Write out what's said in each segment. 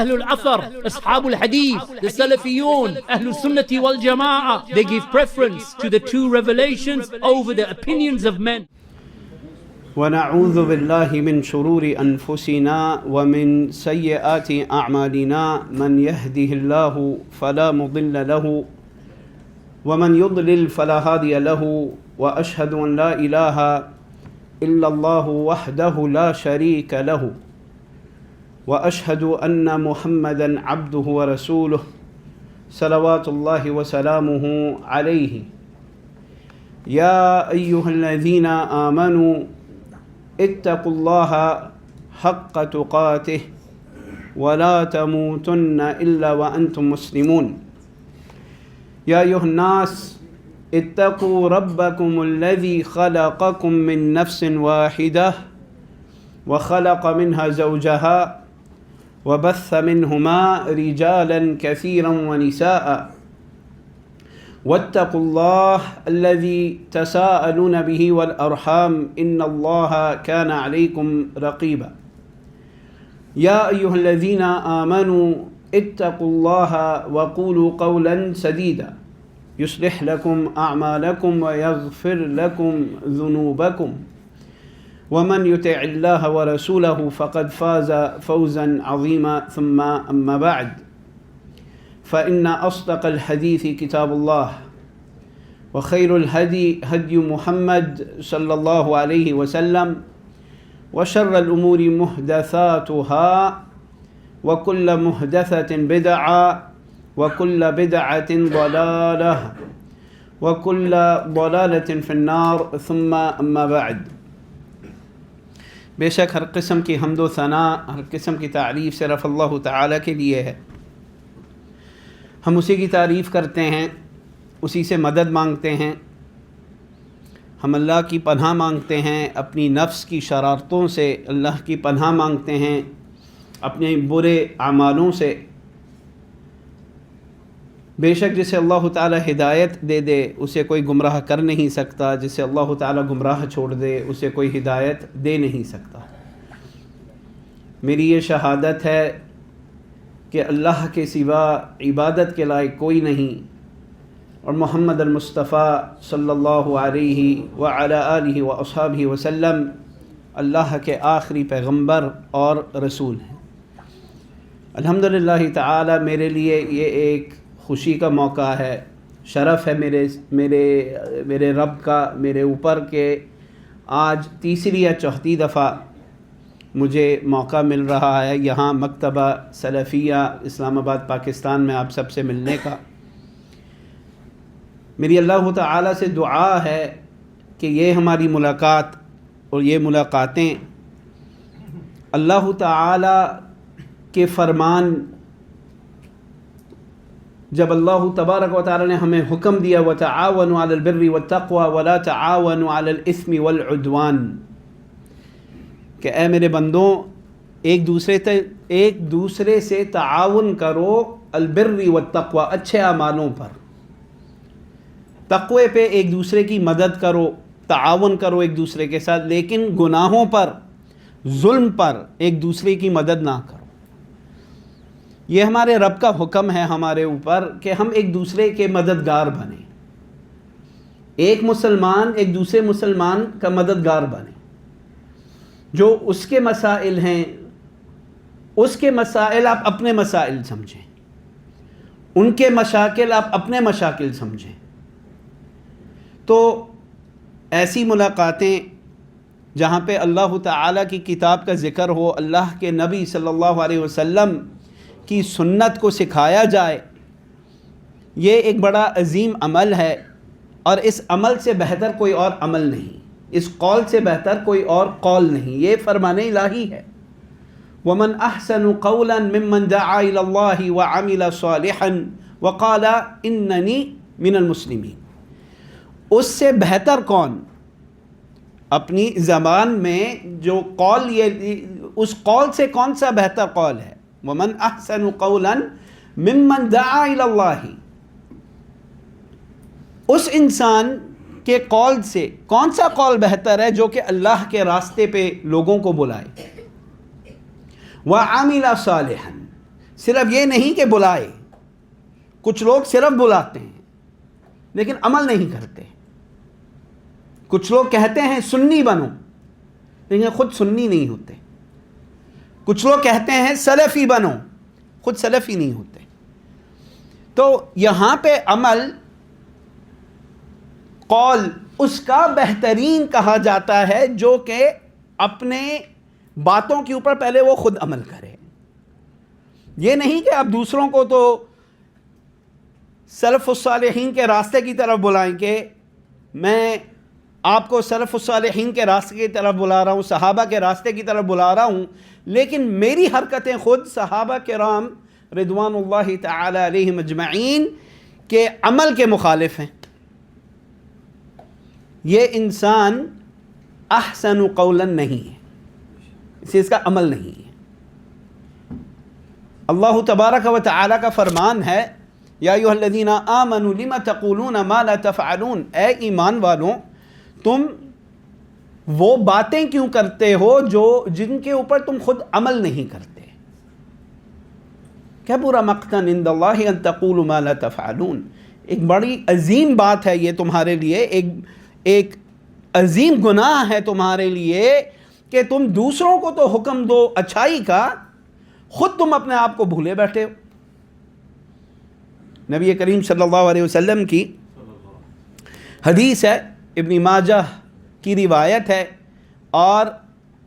Ahlul Athar, Ashabul Hadith, the Salafiyun, Ahlul Sunnati wal Jama'ah, they give preference to the two revelations over the opinions of men. ونعوذ بالله من شرور أنفسنا ومن سيئات أعمالنا من يهده الله فلا مضل له ومن يضلل فلا هادي له وأشهد أن لا إله إلا الله وحده لا شريك له وأشهد أن محمدا عبده ورسوله صلوات الله وسلامه عليه يا أيها الذين آمنوا اتقوا الله حق تقاته ولا تموتن إلا وأنتم مسلمون يا أيها الناس اتقوا ربكم الذي خلقكم من نفس واحدة وخلق منها زوجها وبث منهما رجالا كثيرا ونساء واتقوا الله الذي تساءلون به والأرحام إن الله كان عليكم رقيبا يا أيها الذين آمنوا اتقوا الله وقولوا قولا سديدا يصلح لكم أعمالكم ويغفر لكم ذنوبكم ومن يطع الله ورسوله فقد فاز فوزا عظيما ثم أما بعد فإن أصدق الحديث كتاب الله وخير الهدي هدي محمد صلى الله عليه وسلم وشر الأمور محدثاتها وكل محدثة بدعة وكل بدعة ضلالة وكل ضلالة في النار ثم أما بعد بے شک ہر قسم کی حمد و ثناء، ہر قسم کی تعریف صرف اللہ تعالیٰ کے لیے ہے۔ ہم اسی کی تعریف کرتے ہیں، اسی سے مدد مانگتے ہیں، ہم اللہ کی پناہ مانگتے ہیں، اپنی نفس کی شرارتوں سے اللہ کی پناہ مانگتے ہیں، اپنے برے اعمالوں سے۔ بے شک جسے اللہ تعالیٰ ہدایت دے دے اسے کوئی گمراہ کر نہیں سکتا، جسے اللہ تعالیٰ گمراہ چھوڑ دے اسے کوئی ہدایت دے نہیں سکتا۔ میری یہ شہادت ہے کہ اللہ کے سوا عبادت کے لائق کوئی نہیں، اور محمد المصطفیٰ صلی اللہ علیہ وعلی آلہ واصحابہ وسلم اللہ کے آخری پیغمبر اور رسول ہیں۔ الحمدللہ تعالی میرے لیے یہ ایک خوشی کا موقع ہے، شرف ہے میرے رب کا میرے اوپر کہ آج تیسری یا چوتھی دفعہ مجھے موقع مل رہا ہے یہاں مکتبہ سلفیہ اسلام آباد پاکستان میں آپ سب سے ملنے کا۔ میری اللہ تعالیٰ سے دعا ہے کہ یہ ہماری ملاقات اور یہ ملاقاتیں اللہ تعالیٰ کے فرمان، جب اللہ تبارک و تعالیٰ نے ہمیں حکم دیا وَتَعَاوَنُوا عَلَى الْبِرِّ وَالتَّقْوَى وَلَا تَعَاوَنُوا عَلَى الْإِثْمِ وَالْعُدْوَانِ، کہ اے میرے بندوں ایک دوسرے سے تعاون کرو البر والتقوی، اچھے اعمالوں پر، تقوی پہ ایک دوسرے کی مدد کرو، تعاون کرو ایک دوسرے کے ساتھ، لیکن گناہوں پر، ظلم پر ایک دوسرے کی مدد نہ کرو۔ یہ ہمارے رب کا حکم ہے ہمارے اوپر کہ ہم ایک دوسرے کے مددگار بنیں، ایک مسلمان ایک دوسرے مسلمان کا مددگار بنے، جو اس کے مسائل ہیں اس کے مسائل آپ اپنے مسائل سمجھیں، ان کے مشاکل آپ اپنے مشاکل سمجھیں۔ تو ایسی ملاقاتیں جہاں پہ اللہ تعالیٰ کی کتاب کا ذکر ہو، اللہ کے نبی صلی اللہ علیہ وسلم کی سنت کو سکھایا جائے، یہ ایک بڑا عظیم عمل ہے، اور اس عمل سے بہتر کوئی اور عمل نہیں، اس قول سے بہتر کوئی اور قول نہیں، یہ فرمان الہی ہے۔ وَمَنْ أَحْسَنُ قَوْلًا مِّمَّنْ دَعَا إِلَى اللَّهِ وَعَمِلَ صَالِحًا وَقَالَ إِنَّنِي مِنَ الْمُسْلِمِينَ، اس سے بہتر کون؟ اپنی زبان میں جو قول، اس قول سے کون سا بہتر قول ہے؟ وَمَنْ أَحْسَنُ قَوْلًا مِّمَّنْ دَعَا إِلَى اللَّهِ، اس انسان کے قول سے کون سا قول بہتر ہے جو کہ اللہ کے راستے پہ لوگوں کو بلائے؟ وَعَمِلَ صَالِحًا، صرف یہ نہیں کہ بلائے، کچھ لوگ صرف بلاتے ہیں لیکن عمل نہیں کرتے. کچھ لوگ کہتے ہیں سنی بنو لیکن خود سنی نہیں ہوتے. کچھ لوگ کہتے ہیں سلفی بنو، خود سلفی نہیں ہوتے. تو یہاں پہ عمل، قول اس کا بہترین کہا جاتا ہے جو کہ اپنے باتوں کے اوپر پہلے وہ خود عمل کرے. یہ نہیں کہ آپ دوسروں کو تو سلف الصالحین کے راستے کی طرف بلائیں کہ میں آپ کو سلف الصالحین کے راستے کی طرف بلا رہا ہوں، صحابہ کے راستے کی طرف بلا رہا ہوں، لیکن میری حرکتیں خود صحابہ کرام رضوان اللہ تعالی علیہم اجمعین کے عمل کے مخالف ہیں. یہ انسان احسن قولا نہیں ہے، اس کا عمل نہیں ہے. اللہ تبارک و تعالی کا فرمان ہے یا ایھا الذین آمنوا لم تقولون ما لا تفعلون، اے ایمان والوں تم وہ باتیں کیوں کرتے ہو جن کے اوپر تم خود عمل نہیں کرتے. کبر مقتا عند اللہ ان تقولوا ما لا تفعلون، ایک بڑی عظیم بات ہے یہ تمہارے لیے، ایک عظیم گناہ ہے تمہارے لیے کہ تم دوسروں کو تو حکم دو اچھائی کا، خود تم اپنے آپ کو بھولے بیٹھے ہو. نبی کریم صلی اللہ علیہ وسلم کی حدیث ہے، ابن ماجہ کی روایت ہے، اور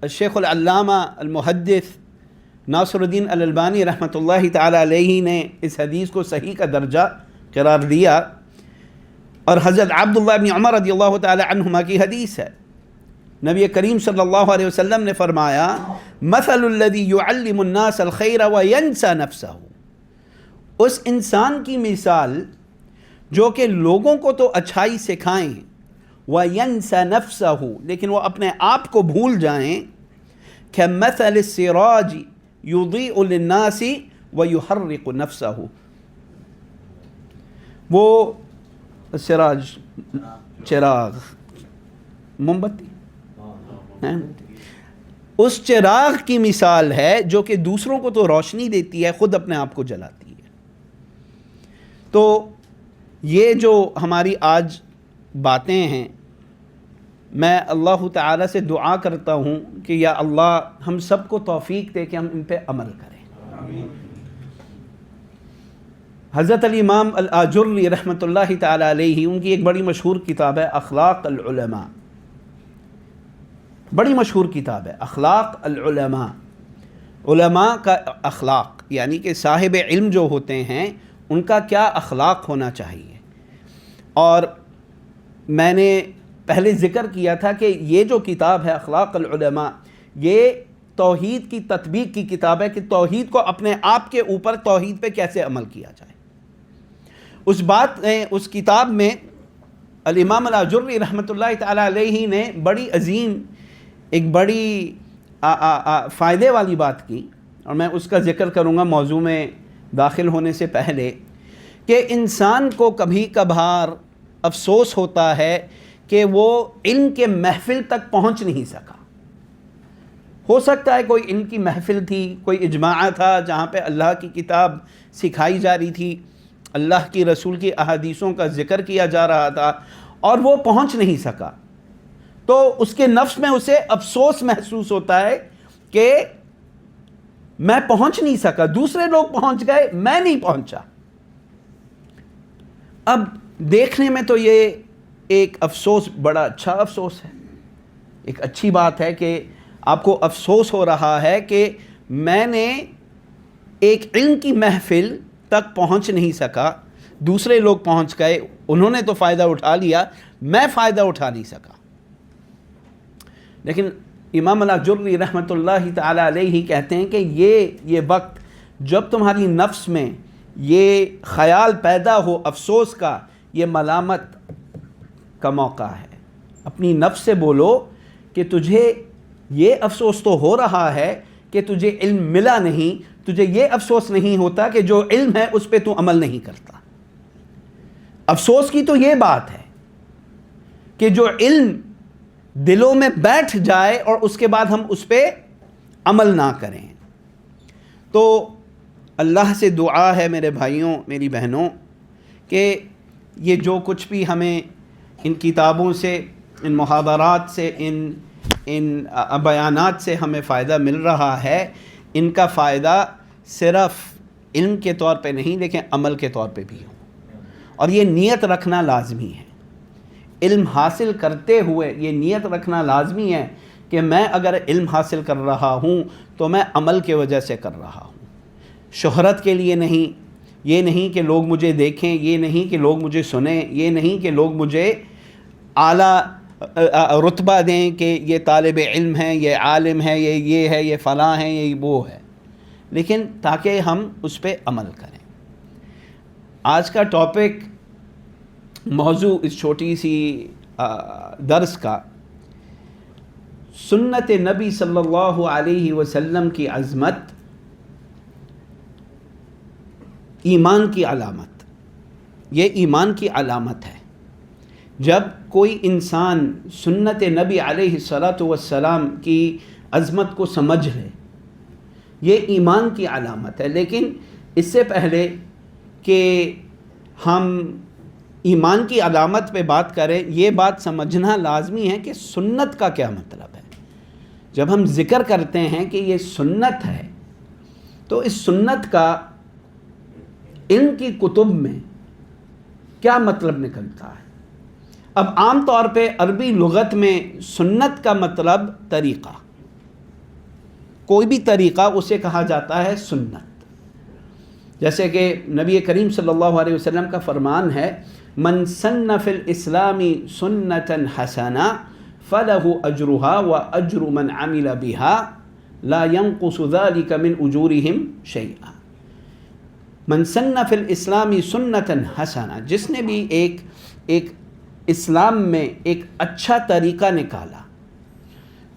شیخ العلامہ المحدث ناصر الدین الالبانی رحمۃ اللہ تعالی علیہ نے اس حدیث کو صحیح کا درجہ قرار دیا. اور حضرت عبداللہ بن عمر رضی اللہ تعالی عنہما کی حدیث ہے، نبی کریم صلی اللہ علیہ وسلم نے فرمایا مثل الذی یعلم الناس الخیر وینسى نفسہ، اس انسان کی مثال جو کہ لوگوں کو تو اچھائی سکھائیں وینسى نفسہ لیکن وہ اپنے آپ کو بھول جائیں، کمثل السراج یضیء للناس ویحرق نفسہ، وہ سراج چراغ موم بتی اس چراغ کی مثال ہے جو کہ دوسروں کو تو روشنی دیتی ہے، خود اپنے آپ کو جلاتی ہے. تو یہ جو ہماری آج باتیں ہیں، میں اللہ تعالیٰ سے دعا کرتا ہوں کہ یا اللہ ہم سب کو توفیق دے کہ ہم ان پہ عمل کریں. حضرت الامام الآجری رحمۃ اللہ تعالیٰ علیہ، ان کی ایک بڑی مشہور کتاب ہے اخلاق العلماء، بڑی مشہور کتاب ہے اخلاق العلماء. علماء کا اخلاق یعنی کہ صاحب علم جو ہوتے ہیں ان کا کیا اخلاق ہونا چاہیے. اور میں نے پہلے ذکر کیا تھا کہ یہ جو کتاب ہے اخلاق العلماء، یہ توحید کی تطبیق کی کتاب ہے کہ توحید کو اپنے آپ کے اوپر توحید پہ کیسے عمل کیا جائے. اس کتاب میں الامام الآجری رحمۃ اللہ تعالی علیہ نے بڑی عظیم، ایک بڑی فائدے والی بات کی، اور میں اس کا ذکر کروں گا موضوع میں داخل ہونے سے پہلے، کہ انسان کو کبھی کبھار افسوس ہوتا ہے کہ وہ علم کے محفل تک پہنچ نہیں سکا. ہو سکتا ہے کوئی علم کی محفل تھی، کوئی اجماع تھا جہاں پہ اللہ کی کتاب سکھائی جا رہی تھی، اللہ کی رسول کی احادیثوں کا ذکر کیا جا رہا تھا، اور وہ پہنچ نہیں سکا. تو اس کے نفس میں اسے افسوس محسوس ہوتا ہے کہ میں پہنچ نہیں سکا، دوسرے لوگ پہنچ گئے، میں نہیں پہنچا. اب دیکھنے میں تو یہ ایک افسوس بڑا اچھا افسوس ہے، ایک اچھی بات ہے کہ آپ کو افسوس ہو رہا ہے کہ میں نے ایک علم کی محفل تک پہنچ نہیں سکا، دوسرے لوگ پہنچ گئے، انہوں نے تو فائدہ اٹھا لیا، میں فائدہ اٹھا نہیں سکا. لیکن امام الآجری رحمۃ اللہ تعالی علیہ کہتے ہیں کہ یہ وقت جب تمہاری نفس میں یہ خیال پیدا ہو افسوس کا، یہ ملامت کا موقع ہے. اپنی نفس سے بولو کہ تجھے یہ افسوس تو ہو رہا ہے کہ تجھے علم ملا نہیں، تجھے یہ افسوس نہیں ہوتا کہ جو علم ہے اس پہ تو عمل نہیں کرتا. افسوس کی تو یہ بات ہے کہ جو علم دلوں میں بیٹھ جائے اور اس کے بعد ہم اس پہ عمل نہ کریں. تو اللہ سے دعا ہے میرے بھائیوں میری بہنوں کہ یہ جو کچھ بھی ہمیں ان کتابوں سے، ان محاورات سے، ان بیانات سے ہمیں فائدہ مل رہا ہے، ان کا فائدہ صرف علم کے طور پہ نہیں لیکن عمل کے طور پہ بھی ہو، اور یہ نیت رکھنا لازمی ہے۔ علم حاصل کرتے ہوئے یہ نیت رکھنا لازمی ہے کہ میں اگر علم حاصل کر رہا ہوں تو میں عمل کی وجہ سے کر رہا ہوں، شہرت کے لیے نہیں، یہ نہیں کہ لوگ مجھے دیکھیں، یہ نہیں کہ لوگ مجھے سنیں، یہ نہیں کہ لوگ مجھے اعلیٰ رتبہ دیں کہ یہ طالب علم ہے، یہ عالم ہے، یہ ہے، یہ فلاں ہے، یہ وہ ہے، لیکن تاکہ ہم اس پہ عمل کریں۔ آج کا ٹاپک، موضوع اس چھوٹی سی درس کا، سنت نبی صلی اللہ علیہ وسلم کی عظمت، ایمان کی علامت۔ یہ ایمان کی علامت ہے۔ جب کوئی انسان سنت نبی علیہ الصلاۃ والسلام کی عظمت کو سمجھ لے، یہ ایمان کی علامت ہے۔ لیکن اس سے پہلے کہ ہم ایمان کی علامت پہ بات کریں، یہ بات سمجھنا لازمی ہے کہ سنت کا کیا مطلب ہے۔ جب ہم ذکر کرتے ہیں کہ یہ سنت ہے تو اس سنت کا علم کی کتب میں کیا مطلب نکلتا ہے۔ اب عام طور پہ عربی لغت میں سنت کا مطلب طریقہ، کوئی بھی طریقہ اسے کہا جاتا ہے سنت۔ جیسے کہ نبی کریم صلی اللہ علیہ وسلم کا فرمان ہے، من سن فی الاسلام سنتا حسنہ فلہ اجرہا واجر من عمل بہا لا ينقص ذلك من اجورہم شیئا۔ من سن فی الاسلام سنتا حسنہ، جس نے بھی ایک اسلام میں ایک اچھا طریقہ نکالا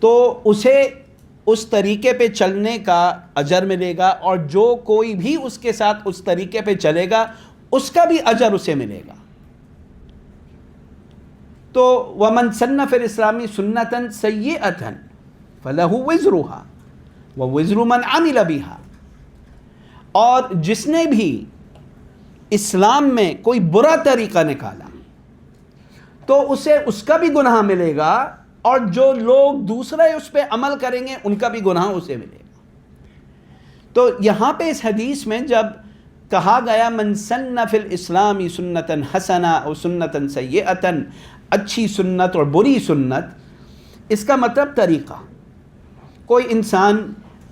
تو اسے اس طریقے پہ چلنے کا اجر ملے گا، اور جو کوئی بھی اس کے ساتھ اس طریقے پہ چلے گا اس کا بھی اجر اسے ملے گا۔ تو وَمَن سَنَّ فِي الْإِسْلَامِ سُنَّةً سَيِّئَةً فَلَهُ وِزْرُهَا وَوِزْرُ مَنْ عَمِلَ بِهَا، اور جس نے بھی اسلام میں کوئی برا طریقہ نکالا تو اسے اس کا بھی گناہ ملے گا، اور جو لوگ دوسرے اس پہ عمل کریں گے ان کا بھی گناہ اسے ملے گا۔ تو یہاں پہ اس حدیث میں جب کہا گیا من سن فی الاسلام سنتا حسنہ اور سنتا سیئتا، اچھی سنت اور بری سنت، اس کا مطلب طریقہ۔ کوئی انسان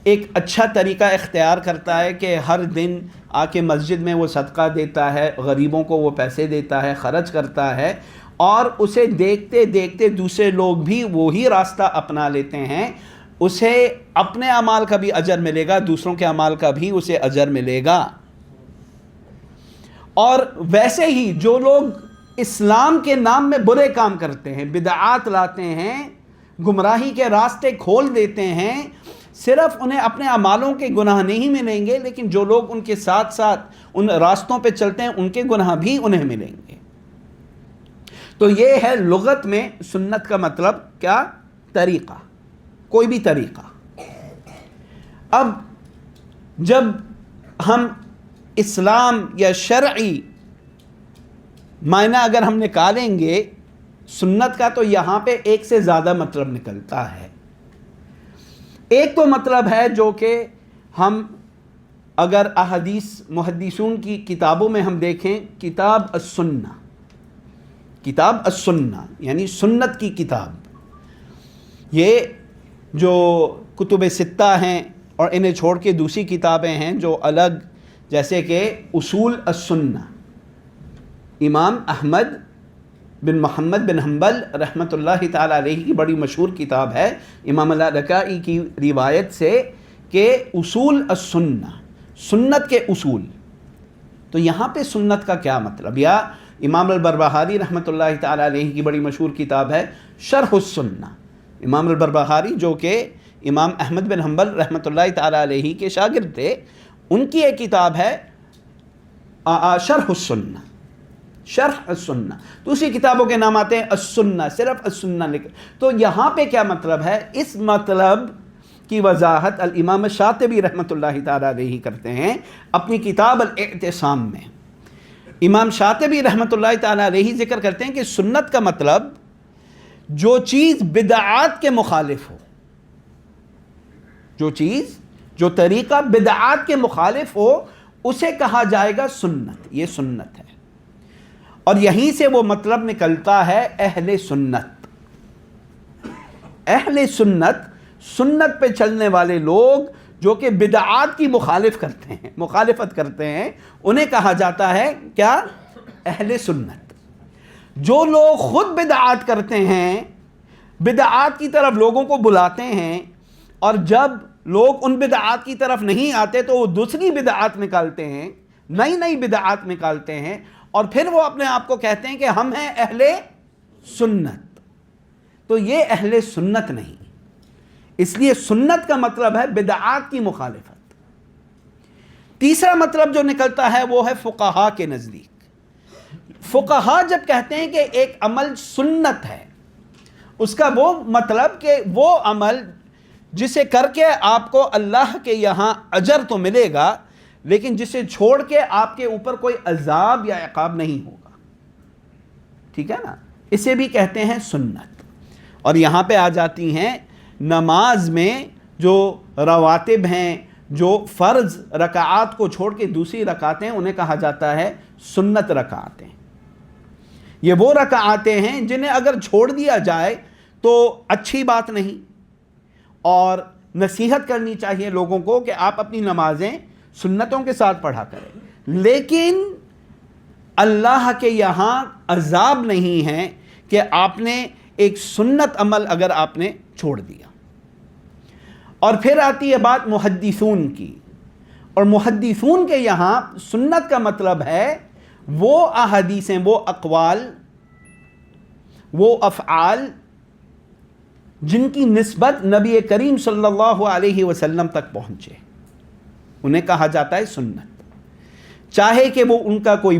ایک اچھا طریقہ اختیار کرتا ہے کہ ہر دن آ کے مسجد میں وہ صدقہ دیتا ہے، غریبوں کو وہ پیسے دیتا ہے، خرچ کرتا ہے، اور اسے دیکھتے دیکھتے دوسرے لوگ بھی وہی راستہ اپنا لیتے ہیں، اسے اپنے اعمال کا بھی اجر ملے گا، دوسروں کے اعمال کا بھی اسے اجر ملے گا۔ اور ویسے ہی جو لوگ اسلام کے نام میں برے کام کرتے ہیں، بدعات لاتے ہیں، گمراہی کے راستے کھول دیتے ہیں، صرف انہیں اپنے اعمالوں کے گناہ نہیں ملیں گے، لیکن جو لوگ ان کے ساتھ ساتھ ان راستوں پہ چلتے ہیں ان کے گناہ بھی انہیں ملیں گے۔ تو یہ ہے لغت میں سنت کا مطلب کیا؟ طریقہ، کوئی بھی طریقہ۔ اب جب ہم اسلام یا شرعی معنی اگر ہم نکالیں گے سنت کا، تو یہاں پہ ایک سے زیادہ مطلب نکلتا ہے۔ ایک تو مطلب ہے جو کہ ہم اگر احادیث محدثون کی کتابوں میں ہم دیکھیں، کتاب السنہ، کتاب السنہ یعنی سنت کی کتاب، یہ جو کتب ستہ ہیں اور انہیں چھوڑ کے دوسری کتابیں ہیں جو الگ، جیسے کہ اصول السنہ، امام احمد بن محمد بن حنبل رحمۃ اللہ تعالیٰ علیہ کی بڑی مشہور کتاب ہے امام اللالکائی کی روایت سے کہ اصول السنہ، سنت کے اصول۔ تو یہاں پہ سنت کا کیا مطلب؟ یا امام البربہاری رحمۃ اللہ تعالیٰ علیہ کی بڑی مشہور کتاب ہے شرح السنہ، امام البربہاری جو کہ امام احمد بن حنبل رحمۃ اللہ تعالیٰ علیہ کے شاگرد تھے، ان کی ایک کتاب ہے شرح السنہ، شرح السنہ۔ دوسری کتابوں کے نام آتے ہیں السنہ، صرف السنہ لکھ۔ تو یہاں پہ کیا مطلب ہے؟ اس مطلب کی وضاحت الامام شاطبی رحمۃ اللہ تعالیٰ علیہ کرتے ہیں اپنی کتاب الاعتصام میں۔ امام شاطبی رحمۃ اللہ تعالیٰ علیہ ذکر کرتے ہیں کہ سنت کا مطلب جو چیز بدعات کے مخالف ہو، جو طریقہ بدعات کے مخالف ہو اسے کہا جائے گا سنت، یہ سنت ہے۔ اور یہیں سے وہ مطلب نکلتا ہے اہل سنت۔ اہل سنت، سنت پہ چلنے والے لوگ جو کہ بدعات کی مخالفت کرتے ہیں انہیں کہا جاتا ہے کیا؟ اہل سنت۔ جو لوگ خود بدعات کرتے ہیں، بدعات کی طرف لوگوں کو بلاتے ہیں، اور جب لوگ ان بدعات کی طرف نہیں آتے تو وہ دوسری بدعات نکالتے ہیں، نئی بدعات نکالتے ہیں، اور پھر وہ اپنے آپ کو کہتے ہیں کہ ہم ہیں اہل سنت، تو یہ اہل سنت نہیں۔ اس لیے سنت کا مطلب ہے بدعات کی مخالفت۔ تیسرا مطلب جو نکلتا ہے وہ ہے فقہا کے نزدیک۔ فقہا جب کہتے ہیں کہ ایک عمل سنت ہے، اس کا وہ مطلب کہ وہ عمل جسے کر کے آپ کو اللہ کے یہاں اجر تو ملے گا، لیکن جسے چھوڑ کے آپ کے اوپر کوئی عذاب یا عقاب نہیں ہوگا، ٹھیک ہے نا، اسے بھی کہتے ہیں سنت۔ اور یہاں پہ آ جاتی ہیں نماز میں جو رواتب ہیں، جو فرض رکعات کو چھوڑ کے دوسری رکعتیں، انہیں کہا جاتا ہے سنت رکعتیں۔ یہ وہ رکعتیں ہیں جنہیں اگر چھوڑ دیا جائے تو اچھی بات نہیں، اور نصیحت کرنی چاہیے لوگوں کو کہ آپ اپنی نمازیں سنتوں کے ساتھ پڑھا کریں، لیکن اللہ کے یہاں عذاب نہیں ہے کہ آپ نے ایک سنت عمل اگر آپ نے چھوڑ دیا۔ اور پھر آتی ہے بات محدثون کی، اور محدثون کے یہاں سنت کا مطلب ہے وہ احادیثیں، وہ اقوال، وہ افعال جن کی نسبت نبی کریم صلی اللہ علیہ وسلم تک پہنچے، انہیں کہا جاتا ہے سنت، چاہے کہ وہ ان کا کوئی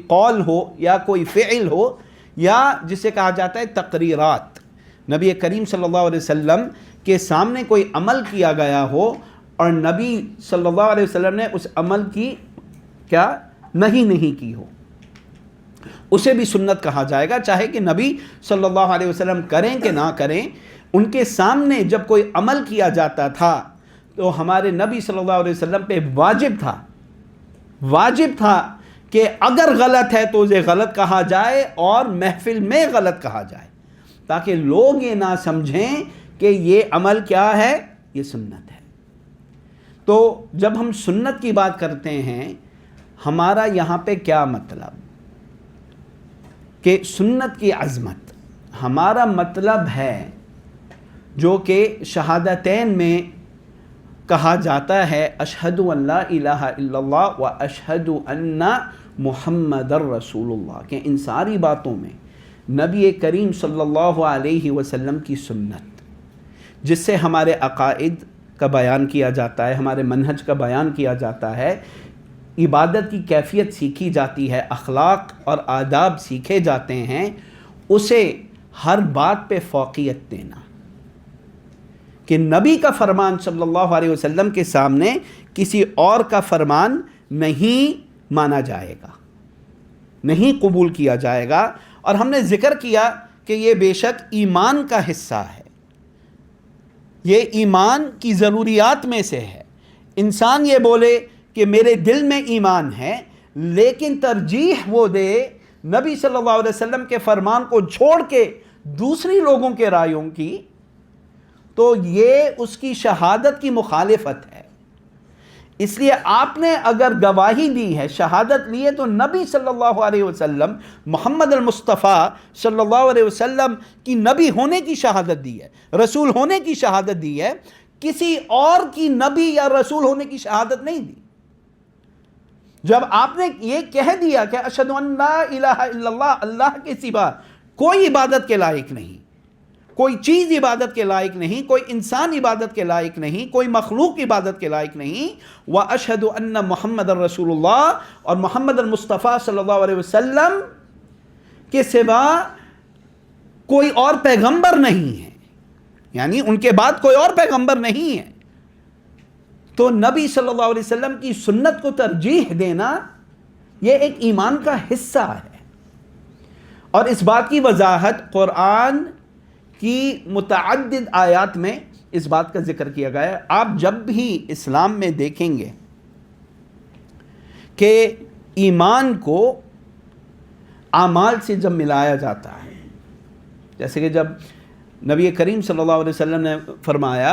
قول ہو یا کوئی فعل ہو، یا جسے کہا جاتا ہے تقریرات۔ نبی کریم صلی اللہ علیہ وسلم کے سامنے کوئی عمل کیا گیا ہو اور نبی صلی اللہ علیہ وسلم نے اس عمل کی کیا نہیں کی ہو، اسے بھی سنت کہا جائے گا، چاہے کہ نبی صلی اللہ علیہ وسلم کریں کہ نہ کریں۔ ان کے سامنے جب کوئی عمل کیا جاتا تھا تو ہمارے نبی صلی اللہ علیہ وسلم پہ واجب تھا کہ اگر غلط ہے تو اسے غلط کہا جائے اور محفل میں غلط کہا جائے، تاکہ لوگ یہ نہ سمجھیں کہ یہ عمل کیا ہے، یہ سنت ہے۔ تو جب ہم سنت کی بات کرتے ہیں، ہمارا یہاں پہ کیا مطلب کہ سنت کی عظمت، ہمارا مطلب ہے جو کہ شہادتین میں کہا جاتا ہے اشہد ان لا الہ الا اللہ و اشہد ان محمد رسول اللہ، کہ ان ساری باتوں میں نبی کریم صلی اللہ علیہ وسلم کی سنت، جس سے ہمارے عقائد کا بیان کیا جاتا ہے، ہمارے منہج کا بیان کیا جاتا ہے، عبادت کی کیفیت سیکھی جاتی ہے، اخلاق اور آداب سیکھے جاتے ہیں، اسے ہر بات پہ فوقیت دینا، کہ نبی کا فرمان صلی اللہ علیہ وسلم کے سامنے کسی اور کا فرمان نہیں مانا جائے گا، نہیں قبول کیا جائے گا۔ اور ہم نے ذکر کیا کہ یہ بے شک ایمان کا حصہ ہے، یہ ایمان کی ضروریات میں سے ہے۔ انسان یہ بولے کہ میرے دل میں ایمان ہے، لیکن ترجیح وہ دے نبی صلی اللہ علیہ وسلم کے فرمان کو چھوڑ کے دوسری لوگوں کے رائیوں کی، تو یہ اس کی شہادت کی مخالفت ہے۔ اس لیے آپ نے اگر گواہی دی ہے، شہادت لی ہے، تو نبی صلی اللہ علیہ وسلم، محمد المصطفیٰ صلی اللہ علیہ وسلم کی نبی ہونے کی شہادت دی ہے، رسول ہونے کی شہادت دی ہے، کسی اور کی نبی یا رسول ہونے کی شہادت نہیں دی۔ جب آپ نے یہ کہہ دیا کہ اشہد ان لا الہ الا اللہ، اللہ کے سوا کوئی عبادت کے لائق نہیں، کوئی چیز عبادت کے لائق نہیں، کوئی انسان عبادت کے لائق نہیں، کوئی مخلوق عبادت کے لائق نہیں، وَأَشْهَدُ أَنَّ مُحَمَّدًا رَسُولُ اللَّهِ، اور محمد المصطفیٰ صلی اللہ علیہ وسلم کے سوا کوئی اور پیغمبر نہیں ہے، یعنی ان کے بعد کوئی اور پیغمبر نہیں ہے. تو نبی صلی اللہ علیہ وسلم کی سنت کو ترجیح دینا یہ ایک ایمان کا حصہ ہے. اور اس بات کی وضاحت قرآن کی متعدد آیات میں اس بات کا ذکر کیا گیا ہے. آپ جب بھی اسلام میں دیکھیں گے کہ ایمان کو اعمال سے جب ملایا جاتا ہے، جیسے کہ جب نبی کریم صلی اللہ علیہ وسلم نے فرمایا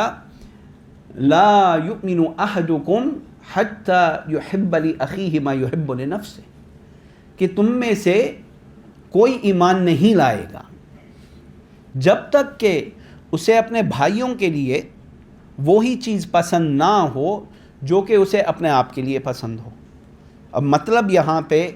لا یؤمن احدکم حتی یحب لأخیہ ما یحب لنفسہ، کہ تم میں سے کوئی ایمان نہیں لائے گا جب تک کہ اسے اپنے بھائیوں کے لیے وہی چیز پسند نہ ہو جو کہ اسے اپنے آپ کے لیے پسند ہو. اب مطلب یہاں پہ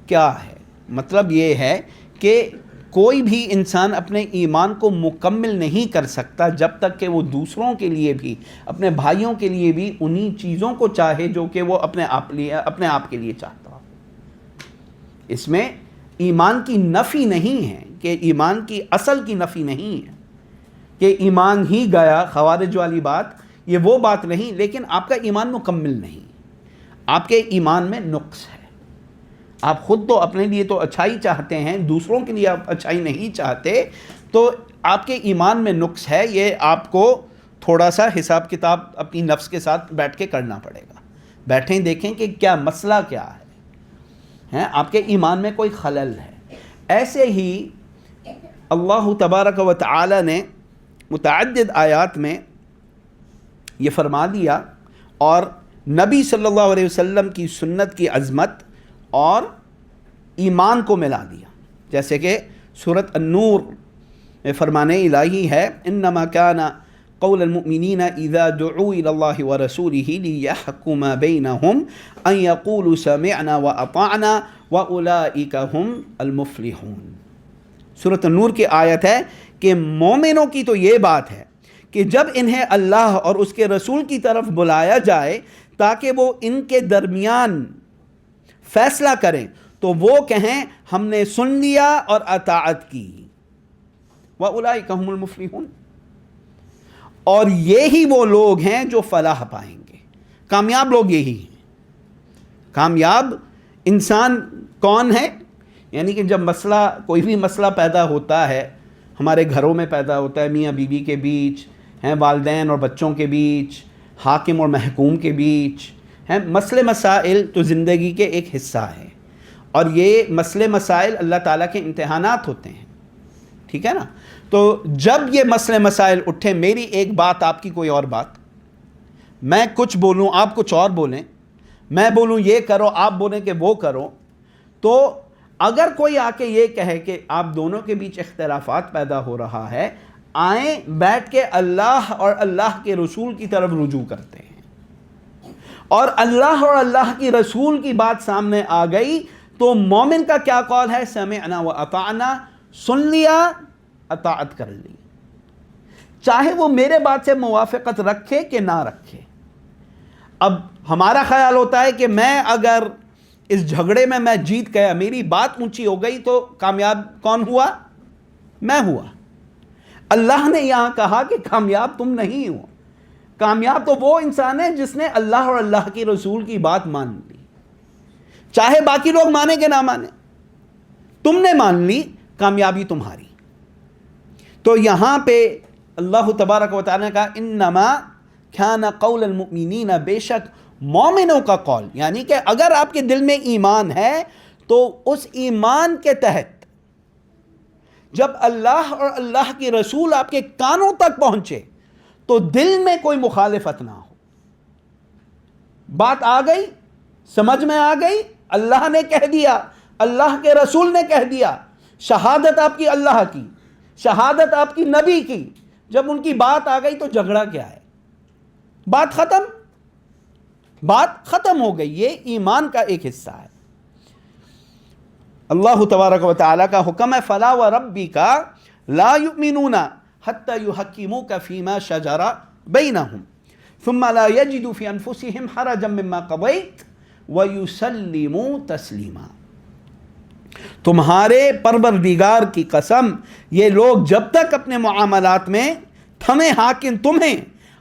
کیا ہے؟ مطلب یہ ہے کہ کوئی بھی انسان اپنے ایمان کو مکمل نہیں کر سکتا جب تک کہ وہ دوسروں کے لیے بھی، اپنے بھائیوں کے لیے بھی انہی چیزوں کو چاہے جو کہ وہ اپنے آپ کے لیے چاہتا ہو. اس میں ایمان کی نفی نہیں ہے، کہ ایمان کی اصل کی نفی نہیں ہے کہ ایمان ہی گیا، خوارج والی بات، یہ وہ بات نہیں. لیکن آپ کا ایمان مکمل نہیں، آپ کے ایمان میں نقص ہے. آپ خود تو اپنے لیے تو اچھائی چاہتے ہیں، دوسروں کے لیے آپ اچھائی نہیں چاہتے، تو آپ کے ایمان میں نقص ہے. یہ آپ کو تھوڑا سا حساب کتاب اپنی نفس کے ساتھ بیٹھ کے کرنا پڑے گا. بیٹھیں دیکھیں کہ کیا مسئلہ کیا ہے، آپ کے ایمان میں کوئی خلل ہے. ایسے ہی اللہ تبارک و تعالی نے متعدد آیات میں یہ فرما دیا اور نبی صلی اللہ علیہ وسلم کی سنت کی عظمت اور ایمان کو ملا دیا. جیسے کہ سورۃ النور میں فرمان الہی ہے انما کان قول المؤمنین اذا دعوا الى اللہ ورسولہ لیحکم بینہم ان یقولوا سمعنا واطعنا واولئک هم المفلحون. سورۃ النور کی آیت ہے کہ مومنوں کی تو یہ بات ہے کہ جب انہیں اللہ اور اس کے رسول کی طرف بلایا جائے تاکہ وہ ان کے درمیان فیصلہ کریں تو وہ کہیں ہم نے سن لیا اور اطاعت کی. وَأُولَئِكَ هُمُ الْمُفْلِحُونَ. اور یہی وہ لوگ ہیں جو فلاح پائیں گے. کامیاب لوگ یہی ہیں. کامیاب انسان کون ہے؟ یعنی کہ جب مسئلہ، کوئی بھی مسئلہ پیدا ہوتا ہے، ہمارے گھروں میں پیدا ہوتا ہے، میاں بیوی کے بیچ ہیں، والدین اور بچوں کے بیچ، حاکم اور محکوم کے بیچ ہیں، مسئلے مسائل تو زندگی کے ایک حصہ ہے. اور یہ مسئلے مسائل اللہ تعالیٰ کے امتحانات ہوتے ہیں. ٹھیک ہے نا؟ تو جب یہ مسئلے مسائل اٹھیں، میری ایک بات آپ کی کوئی اور بات، میں کچھ بولوں آپ کچھ اور بولیں، میں بولوں یہ کرو آپ بولیں کہ وہ کرو، تو اگر کوئی آ کے یہ کہے کہ آپ دونوں کے بیچ اختلافات پیدا ہو رہا ہے، آئیں بیٹھ کے اللہ اور اللہ کے رسول کی طرف رجوع کرتے ہیں. اور اللہ اور اللہ کی رسول کی بات سامنے آ گئی تو مومن کا کیا قول ہے؟ سمعنا و اطعنا، سن لیا، اطاعت کر لی، چاہے وہ میرے بات سے موافقت رکھے کہ نہ رکھے. اب ہمارا خیال ہوتا ہے کہ میں اگر اس جھگڑے میں جیت گیا، میری بات اونچی ہو گئی، تو کامیاب کون ہوا؟ میں ہوا. اللہ نے یہاں کہا کہ کامیاب تم نہیں ہو. کامیاب تو وہ انسان ہے جس نے اللہ اور اللہ کی رسول کی بات مان لی، چاہے باقی لوگ مانیں کہ نہ مانیں، تم نے مان لی، کامیابی تمہاری. تو یہاں پہ اللہ تبارک و تعالیٰ کا انما کان قول المؤمنین، بے شک مومنوں کا قول، یعنی کہ اگر آپ کے دل میں ایمان ہے تو اس ایمان کے تحت جب اللہ اور اللہ کی رسول آپ کے کانوں تک پہنچے تو دل میں کوئی مخالفت نہ ہو. بات آ گئی، سمجھ میں آ گئی، اللہ نے کہہ دیا، اللہ کے رسول نے کہہ دیا، شہادت آپ کی اللہ کی، شہادت آپ کی نبی کی، جب ان کی بات آ گئی تو جھگڑا کیا ہے؟ بات ختم، بات ختم ہو گئی. یہ ایمان کا ایک حصہ ہے. اللہ تبارک و تعالیٰ کا حکم ہے فَلَا وَرَبِّكَ لَا يُؤْمِنُونَ حَتَّى يُحَكِّمُوكَ فِي مَا شَجَرَ بَيْنَهُمْ ثُمَّ لَا يَجِدُوا فِي أَنفُسِهِمْ حَرَجًا مِّمَّا قَضَيْتَ وَيُسَلِّمُوا تَسْلِيمًا. تمہارے پروردگار کی قسم، یہ لوگ جب تک اپنے معاملات میں تمہیں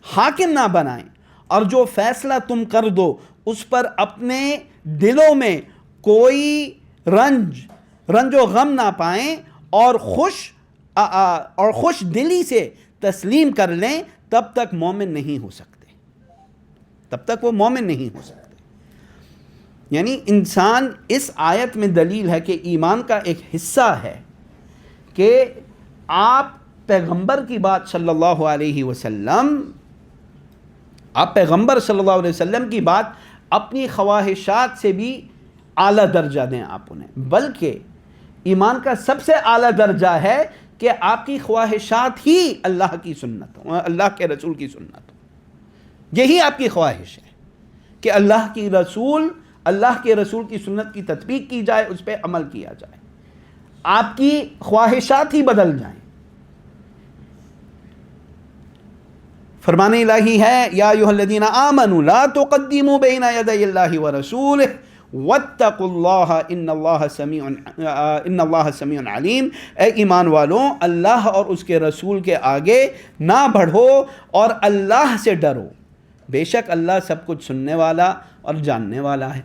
حاکم نہ بنائیں، اور جو فیصلہ تم کر دو اس پر اپنے دلوں میں کوئی رنج و غم نہ پائیں، اور خوش دلی سے تسلیم کر لیں، تب تک مومن نہیں ہو سکتے، تب تک وہ مومن نہیں ہو سکتے۔ یعنی انسان، اس آیت میں دلیل ہے کہ ایمان کا ایک حصہ ہے کہ آپ پیغمبر کی بات صلی اللہ علیہ وسلم، آپ پیغمبر صلی اللہ علیہ وسلم کی بات اپنی خواہشات سے بھی اعلیٰ درجہ دیں آپ انہیں، بلکہ ایمان کا سب سے اعلیٰ درجہ ہے کہ آپ کی خواہشات ہی اللہ کی سنت ہوں، اللہ کے رسول کی سنت ہوں۔ یہی آپ کی خواہش ہے کہ اللہ کے رسول کی سنت کی تطبیق کی جائے، اس پہ عمل کیا جائے، آپ کی خواہشات ہی بدل جائیں۔ فرمان الہی ہے یا ایھا الذین آمنوا لا تقدموا بین یدی اللہ ورسولہ واتقوا اللہ ان اللہ سمیع علیم۔ اے ایمان والوں، اللہ اور اس کے رسول کے آگے نہ بڑھو اور اللہ سے ڈرو، بے شک اللہ سب کچھ سننے والا اور جاننے والا ہے۔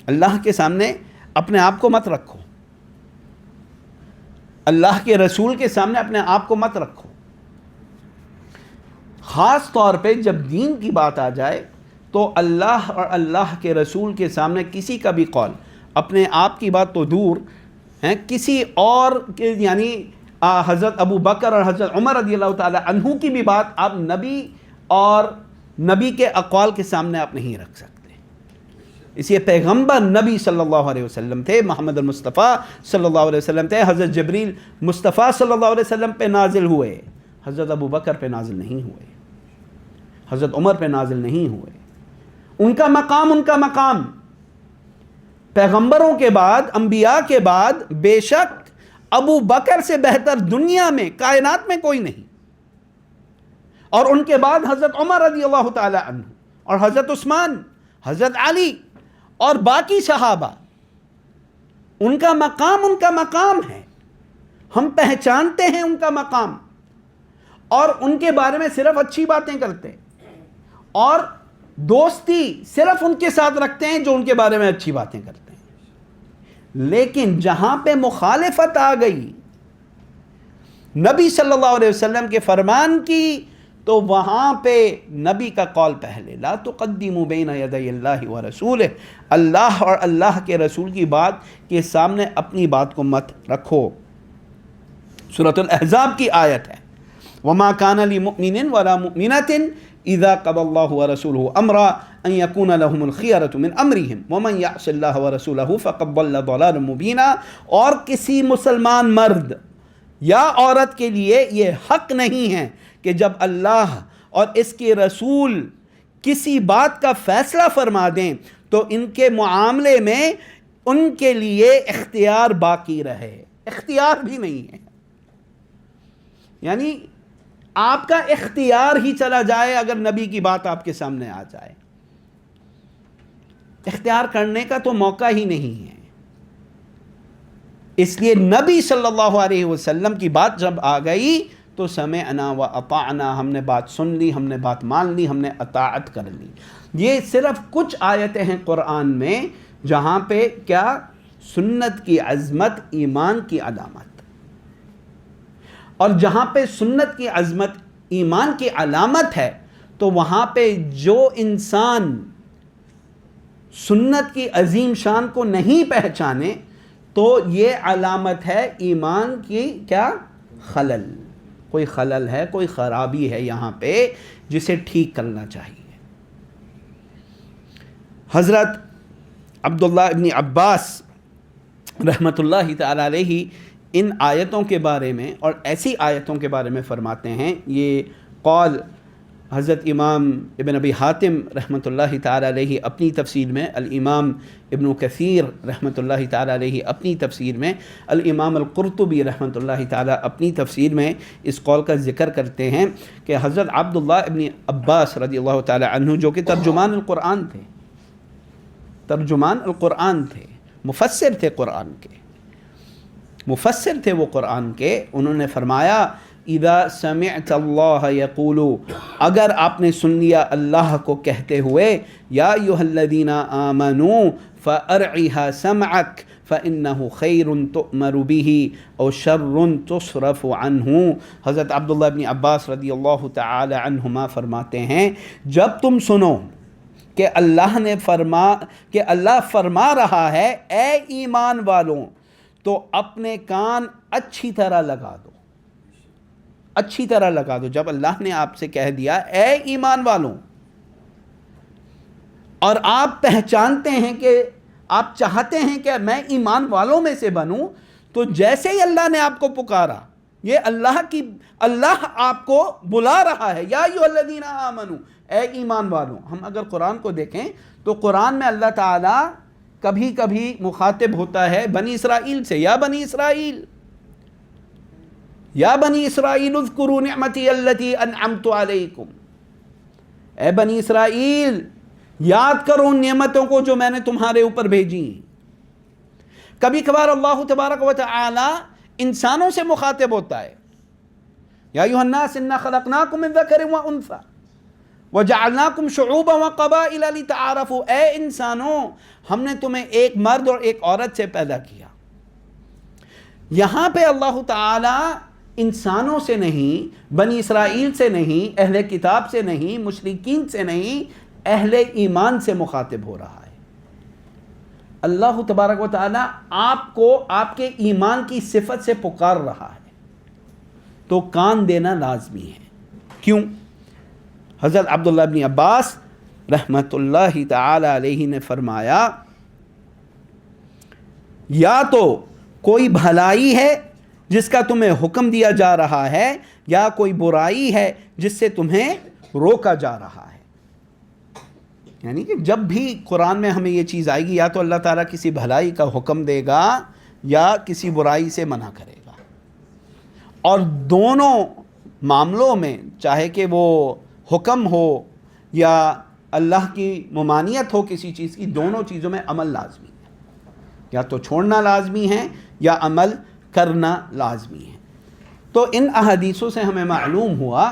اللہ کے سامنے اپنے آپ کو مت رکھو، اللہ کے رسول کے سامنے اپنے آپ کو مت رکھو۔ خاص طور پہ جب دین کی بات آ جائے تو اللہ اور اللہ کے رسول کے سامنے کسی کا بھی قول، اپنے آپ کی بات تو دور ہیں، کسی اور یعنی حضرت ابو بکر اور حضرت عمر رضی اللہ تعالی عنہ کی بھی بات آپ نبی کے اقوال کے سامنے آپ نہیں رکھ سکتے۔ اس لیے پیغمبر نبی صلی اللہ علیہ وسلم تھے، محمد المصطفیٰ صلی اللہ علیہ وسلم تھے، حضرت جبریل مصطفیٰ صلی اللہ علیہ وسلم پہ نازل ہوئے، حضرت ابو بکر پہ نازل نہیں ہوئے، حضرت عمر پہ نازل نہیں ہوئے۔ ان کا مقام پیغمبروں کے بعد، انبیاء کے بعد بے شک ابو بکر سے بہتر دنیا میں، کائنات میں کوئی نہیں، اور ان کے بعد حضرت عمر رضی اللہ تعالی عنہ اور حضرت عثمان، حضرت علی اور باقی صحابہ۔ ان کا مقام ہے، ہم پہچانتے ہیں ان کا مقام، اور ان کے بارے میں صرف اچھی باتیں کرتے ہیں، اور دوستی صرف ان کے ساتھ رکھتے ہیں جو ان کے بارے میں اچھی باتیں کرتے ہیں۔ لیکن جہاں پہ مخالفت آ گئی نبی صلی اللہ علیہ وسلم کے فرمان کی، تو وہاں پہ نبی کا قول پہلے، لا تقدموا بین یدی اللہ ورسولہ، اللہ اور اللہ کے رسول کی بات کے سامنے اپنی بات کو مت رکھو۔ سورۃ الاحزاب کی آیت ہے، وما كان لمؤمن ولا مؤمنة اذا قضى الله ورسوله امرا ان يكون لهم الخيرة من امرهم ومن يعص الله ورسوله فقد ضل ضلالا مبينا۔ اور کسی مسلمان مرد یا عورت کے لیے یہ حق نہیں ہے کہ جب اللہ اور اس کے رسول کسی بات کا فیصلہ فرما دیں تو ان کے معاملے میں ان کے لیے اختیار باقی رہے، اختیار بھی نہیں ہے۔ یعنی آپ کا اختیار ہی چلا جائے اگر نبی کی بات آپ کے سامنے آ جائے، اختیار کرنے کا تو موقع ہی نہیں ہے۔ اس لیے نبی صلی اللہ علیہ وسلم کی بات جب آ گئی تو سمعنا و اطعنا، ہم نے بات سن لی، ہم نے بات مان لی، ہم نے اطاعت کر لی۔ یہ صرف کچھ آیتیں ہیں قرآن میں جہاں پہ کیا سنت کی عظمت ایمان کی علامت، اور جہاں پہ سنت کی عظمت ایمان کی علامت ہے تو وہاں پہ جو انسان سنت کی عظیم شان کو نہیں پہچانے تو یہ علامت ہے ایمان کی کیا خلل، کوئی خلل ہے، کوئی خرابی ہے یہاں پہ جسے ٹھیک کرنا چاہیے۔ حضرت عبداللہ ابن عباس رحمۃ اللہ تعالی علیہ ان آیتوں کے بارے میں اور ایسی آیتوں کے بارے میں فرماتے ہیں، یہ قول حضرت امام ابن ابی حاتم رحمۃ اللہ تعالی علیہ اپنی تفسیر میں، الامام ابن کثیر رحمۃ اللہ تعالی علیہ اپنی تفسیر میں، الامام القرطبی رحمۃ اللہ تعالی اپنی تفسیر میں اس قول کا ذکر کرتے ہیں کہ حضرت عبداللہ ابن عباس رضی اللہ تعالی عنہ، جو کہ ترجمان القرآن تھے، مفسر تھے وہ قرآن کے، انہوں نے فرمایا اذا سمعت اللہ یقول، اگر آپ نے سن لیا اللہ کو کہتے ہوئے یا ایھا الذین آمنوا فارعها سمعک فإنه خیر تؤمر به او شر تصرف عنہ۔ حضرت عبداللہ بن عباس رضی اللہ تعالی عنہما فرماتے ہیں جب تم سنو کہ اللہ فرما رہا ہے اے ایمان والوں، تو اپنے کان اچھی طرح لگا دو، اچھی طرح لگا دو۔ جب اللہ نے آپ سے کہہ دیا اے ایمان والوں، اور آپ پہچانتے ہیں کہ آپ چاہتے ہیں کہ میں ایمان والوں میں سے بنوں، تو جیسے ہی اللہ نے آپ کو پکارا، یہ اللہ آپ کو بلا رہا ہے، یا ایھا الذین آمنوا، اے ایمان والوں۔ ہم اگر قرآن کو دیکھیں تو قرآن میں اللہ تعالیٰ کبھی کبھی مخاطب ہوتا ہے بنی اسرائیل سے، یا بنی اسرائیل، یا بنی اسرائیل اذکروا نعمتی التی انعمت علیکم، اے بنی اسرائیل یاد کرو ان نعمتوں کو جو میں نے تمہارے اوپر بھیجی۔ کبھی کبھار اللہ تبارک و تعالی انسانوں سے مخاطب ہوتا ہے، یا ایھا الناس انا خلقناکم من ذکر و انثی وجعلناکم شعوبا وقبائل لتعارفوا، اے انسانوں ہم نے تمہیں ایک مرد اور ایک عورت سے پیدا کیا۔ یہاں پہ اللہ تعالی انسانوں سے نہیں، بنی اسرائیل سے نہیں، اہل کتاب سے نہیں، مشرکین سے نہیں، اہل ایمان سے مخاطب ہو رہا ہے۔ اللہ تبارک و تعالیٰ آپ کو آپ کے ایمان کی صفت سے پکار رہا ہے، تو کان دینا لازمی ہے۔ کیوں؟ حضرت عبداللہ بن عباس رحمۃ اللہ تعالی علیہ نے فرمایا یا تو کوئی بھلائی ہے جس کا تمہیں حکم دیا جا رہا ہے، یا کوئی برائی ہے جس سے تمہیں روکا جا رہا ہے۔ یعنی کہ جب بھی قرآن میں ہمیں یہ چیز آئے گی، یا تو اللہ تعالیٰ کسی بھلائی کا حکم دے گا یا کسی برائی سے منع کرے گا، اور دونوں معاملوں میں چاہے کہ وہ حکم ہو یا اللہ کی ممانعت ہو کسی چیز کی، دونوں چیزوں میں عمل لازمی ہے، یا تو چھوڑنا لازمی ہے یا عمل کرنا لازمی ہے۔ تو ان احادیثوں سے ہمیں معلوم ہوا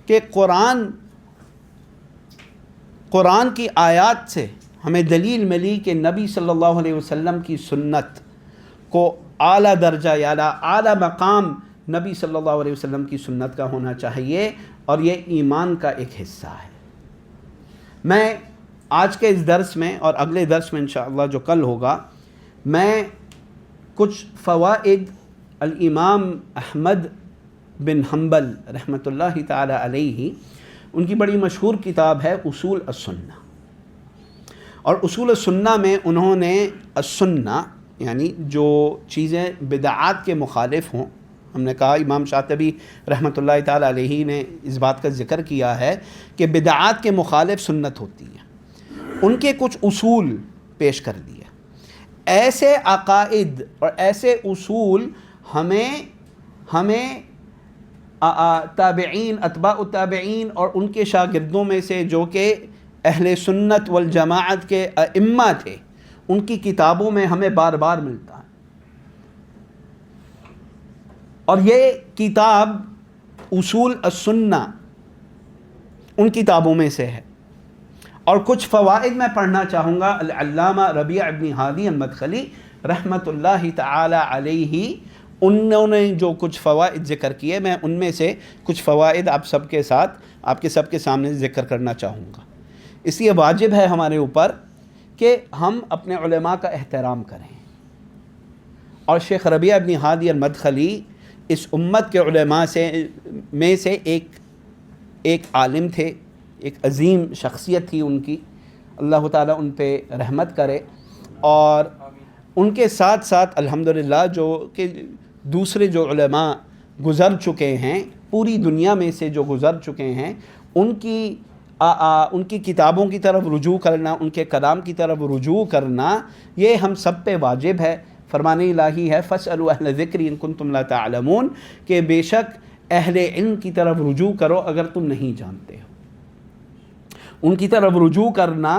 کہ قرآن کی آیات سے ہمیں دلیل ملی کہ نبی صلی اللہ علیہ وسلم کی سنت کو اعلیٰ درجہ یا اعلیٰ مقام نبی صلی اللہ علیہ وسلم کی سنت کا ہونا چاہیے، اور یہ ایمان کا ایک حصہ ہے۔ میں آج کے اس درس میں اور اگلے درس میں انشاءاللہ جو کل ہوگا، میں کچھ فوائد الامام احمد بن حنبل رحمۃ اللہ تعالی علیہ، ان کی بڑی مشہور کتاب ہے اصول السنہ، اور اصول السنہ میں انہوں نے السنہ یعنی جو چیزیں بدعات کے مخالف ہوں، ہم نے کہا امام شاطبی رحمۃ اللہ تعالی علیہ نے اس بات کا ذکر کیا ہے کہ بدعات کے مخالف سنت ہوتی ہے، ان کے کچھ اصول پیش کر دیے۔ ایسے عقائد اور ایسے اصول ہمیں تابعین، اتباع التابعین اور ان کے شاگردوں میں سے جو کہ اہل سنت والجماعت کے ائمہ تھے، ان کی کتابوں میں ہمیں بار بار ملتا ہے، اور یہ کتاب اصول السنہ ان کتابوں میں سے ہے۔ اور کچھ فوائد میں پڑھنا چاہوں گا، العلامہ ربیع ابن ہادی المدخلی رحمۃ اللہ تعالی علیہ، انہوں نے جو کچھ فوائد ذکر کیے، میں ان میں سے کچھ فوائد آپ سب کے سامنے ذکر کرنا چاہوں گا۔ اس لیے واجب ہے ہمارے اوپر کہ ہم اپنے علماء کا احترام کریں، اور شیخ ربیع ابن ہادی المدخلی اس امت کے علماء میں سے ایک عالم تھے، ایک عظیم شخصیت تھی ان کی، اللہ تعالیٰ ان پہ رحمت کرے، اور ان کے ساتھ ساتھ الحمدللہ جو کہ دوسرے جو علماء گزر چکے ہیں پوری دنیا میں سے، جو گزر چکے ہیں، ان کی کتابوں کی طرف رجوع کرنا، ان کے کلام کی طرف رجوع کرنا، یہ ہم سب پہ واجب ہے۔ فرمان الہی ہے فَاسْأَلُوا أَهْلَ الذِّكْرِ إِن كُنتُمْ لَا تَعْلَمُونَ، کہ بے شک اہل علم کی طرف رجوع کرو اگر تم نہیں جانتے ہو۔ ان کی طرف رجوع کرنا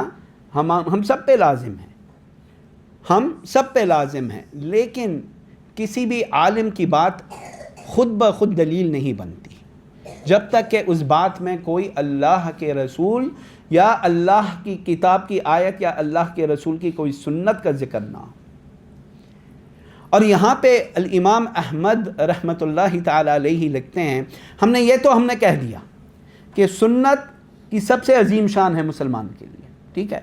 ہم سب پہ لازم ہے، ہم سب پہ لازم ہے، لیکن کسی بھی عالم کی بات خود بخود دلیل نہیں بنتی جب تک کہ اس بات میں کوئی اللہ کے رسول یا اللہ کی کتاب کی آیت یا اللہ کے رسول کی کوئی سنت کا ذکر نہ ہو۔ اور یہاں پہ الامام احمد رحمۃ اللہ تعالی علیہ لکھتے ہیں، ہم نے کہہ دیا کہ سنت کی سب سے عظیم شان ہے مسلمان کے لیے، ٹھیک ہے،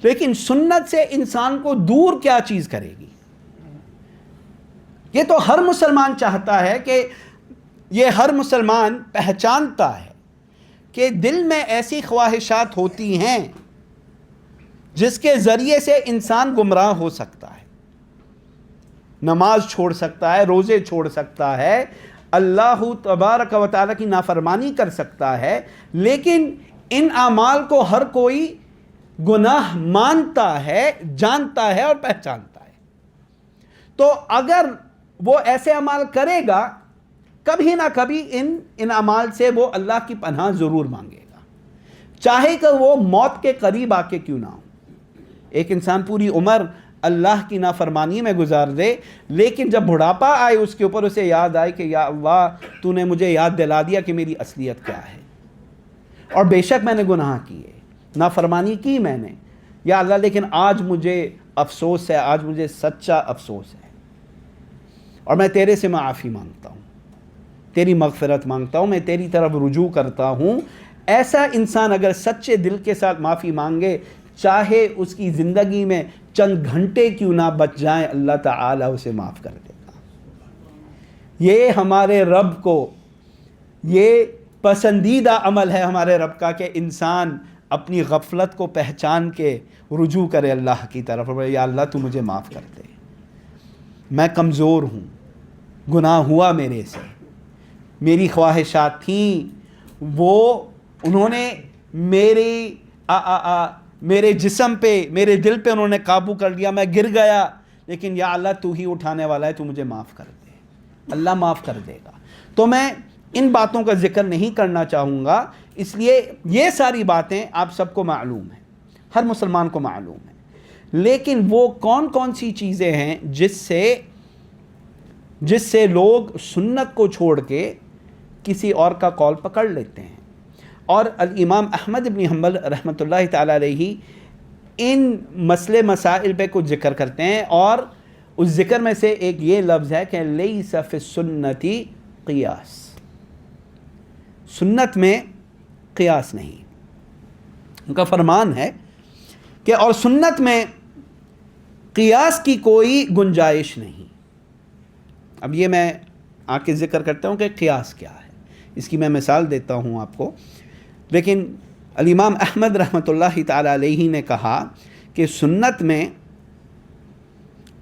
لیکن سنت سے انسان کو دور کیا چیز کرے گی؟ یہ تو ہر مسلمان چاہتا ہے کہ یہ ہر مسلمان پہچانتا ہے کہ دل میں ایسی خواہشات ہوتی ہیں جس کے ذریعے سے انسان گمراہ ہو سکتا ہے، نماز چھوڑ سکتا ہے، روزے چھوڑ سکتا ہے، اللہ تبارک و تعالیٰ کی نافرمانی کر سکتا ہے، لیکن ان اعمال کو ہر کوئی گناہ مانتا ہے، جانتا ہے اور پہچانتا ہے۔ تو اگر وہ ایسے اعمال کرے گا، کبھی نہ کبھی ان اعمال سے وہ اللہ کی پناہ ضرور مانگے گا، چاہے کہ وہ موت کے قریب آ کے کیوں نہ ہو۔ ایک انسان پوری عمر اللہ کی نافرمانی میں گزار دے، لیکن جب بڑھاپا آئے اس کے اوپر اسے یاد آئے کہ یا اللہ تو نے مجھے یاد دلا دیا کہ میری اصلیت کیا ہے، اور بے شک میں نے گناہ کیے، نافرمانی کی میں نے، یا اللہ لیکن آج مجھے افسوس ہے، آج مجھے سچا افسوس ہے، اور میں تیرے سے معافی مانگتا ہوں، تیری مغفرت مانگتا ہوں، میں تیری طرف رجوع کرتا ہوں۔ ایسا انسان اگر سچے دل کے ساتھ معافی مانگے، چاہے اس کی زندگی میں چند گھنٹے کیوں نہ بچ جائیں، اللہ تعالیٰ اسے معاف کر دے گا۔ یہ ہمارے رب کو یہ پسندیدہ عمل ہے ہمارے رب کا کہ انسان اپنی غفلت کو پہچان کے رجوع کرے اللہ کی طرف، اور یا اللہ تو مجھے معاف کر دے، میں کمزور ہوں، گناہ ہوا میرے سے، میری خواہشات تھیں، انہوں نے میرے جسم پہ، میرے دل پہ انہوں نے قابو کر لیا، میں گر گیا، لیکن یا اللہ تو ہی اٹھانے والا ہے، تو مجھے معاف کر دے۔ اللہ معاف کر دے گا۔ تو میں ان باتوں کا ذکر نہیں کرنا چاہوں گا، اس لیے یہ ساری باتیں آپ سب کو معلوم ہیں، ہر مسلمان کو معلوم ہے، لیکن وہ کون کون سی چیزیں ہیں جس سے لوگ سنت کو چھوڑ کے کسی اور کا قول پکڑ لیتے ہیں۔ اور الامام احمد بن حنبل رحمۃ اللہ تعالی علیہ ان مسائل پہ کچھ ذکر کرتے ہیں، اور اس ذکر میں سے ایک یہ لفظ ہے کہ لیس فی السنتی قیاس، سنت میں قیاس نہیں۔ ان کا فرمان ہے کہ اور سنت میں قیاس کی کوئی گنجائش نہیں۔ اب یہ میں آ کے ذکر کرتا ہوں کہ قیاس کیا ہے، اس کی میں مثال دیتا ہوں آپ کو، لیکن الامام احمد رحمۃ اللہ تعالی علیہ نے کہا کہ سنت میں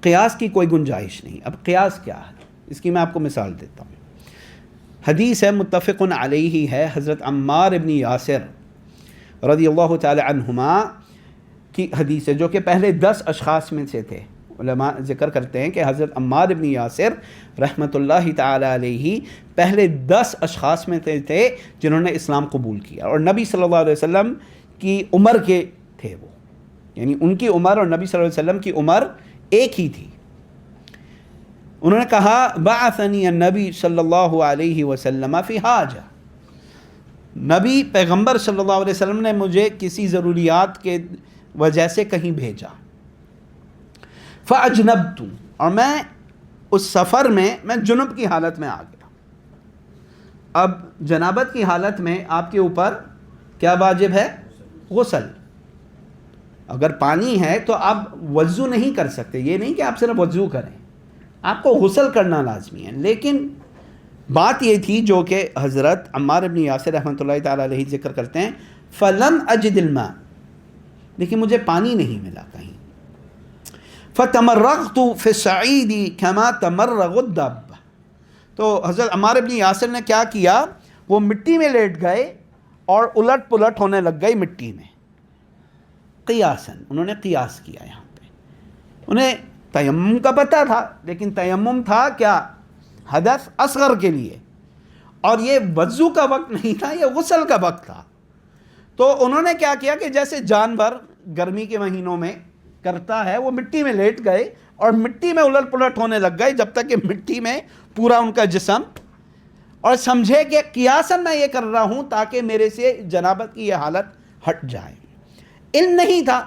قیاس کی کوئی گنجائش نہیں۔ اب قیاس کیا ہے، اس کی میں آپ کو مثال دیتا ہوں۔ حدیث ہے، متفق علیہ ہے، حضرت عمار ابن یاسر رضی اللہ تعالی عنہما کی حدیث ہے، جو کہ پہلے 10 اشخاص میں سے تھے۔ علماء ذکر کرتے ہیں کہ حضرت عمار ابن یاسر رحمۃ اللہ تعالی علیہ پہلے 10 اشخاص میں تھے جنہوں نے اسلام قبول کیا، اور نبی صلی اللہ علیہ وسلم کی عمر کے تھے وہ، یعنی ان کی عمر اور نبی صلی اللہ علیہ وسلم کی عمر ایک ہی تھی۔ انہوں نے کہا بعثنی النبی صلی اللہ علیہ وسلم فی حاجہ، نبی پیغمبر صلی اللہ علیہ وسلم نے مجھے کسی ضروریات کے وجہ سے کہیں بھیجا، فاجنبت، اور میں اس سفر میں جنب کی حالت میں آ گیا۔ اب جنابت کی حالت میں آپ کے اوپر کیا واجب ہے؟ غسل۔ اگر پانی ہے تو آپ وضو نہیں کر سکتے، یہ نہیں کہ آپ صرف وضو کریں، آپ کو غسل کرنا لازمی ہے۔ لیکن بات یہ تھی جو کہ حضرت عمار بن یاسر رحمۃ اللہ تعالی علیہ ذکر کرتے ہیں، فلم اجد الماء، لیکن مجھے پانی نہیں ملا کہیں، فتمرغت فی الصعید کما تمرغ الدابہ، تو حضرت عمار بن یاسر نے کیا کیا، وہ مٹی میں لیٹ گئے اور الٹ پلٹ ہونے لگ گئی مٹی میں، قیاساً، انہوں نے قیاس کیا۔ یہاں پہ انہیں تیمم کا پتہ تھا، لیکن تیمم تھا کیا؟ حدث اصغر کے لیے، اور یہ وضو کا وقت نہیں تھا، یہ غسل کا وقت تھا۔ تو انہوں نے کیا کیا کہ جیسے جانور گرمی کے مہینوں میں کرتا ہے، وہ مٹی میں لیٹ گئے اور مٹی میں الٹ پلٹ ہونے لگ گئے جب تک کہ مٹی میں پورا ان کا جسم اور سمجھے کہ قیاساً میں یہ کر رہا ہوں تاکہ میرے سے جنابت کی یہ حالت ہٹ جائے. علم نہیں تھا،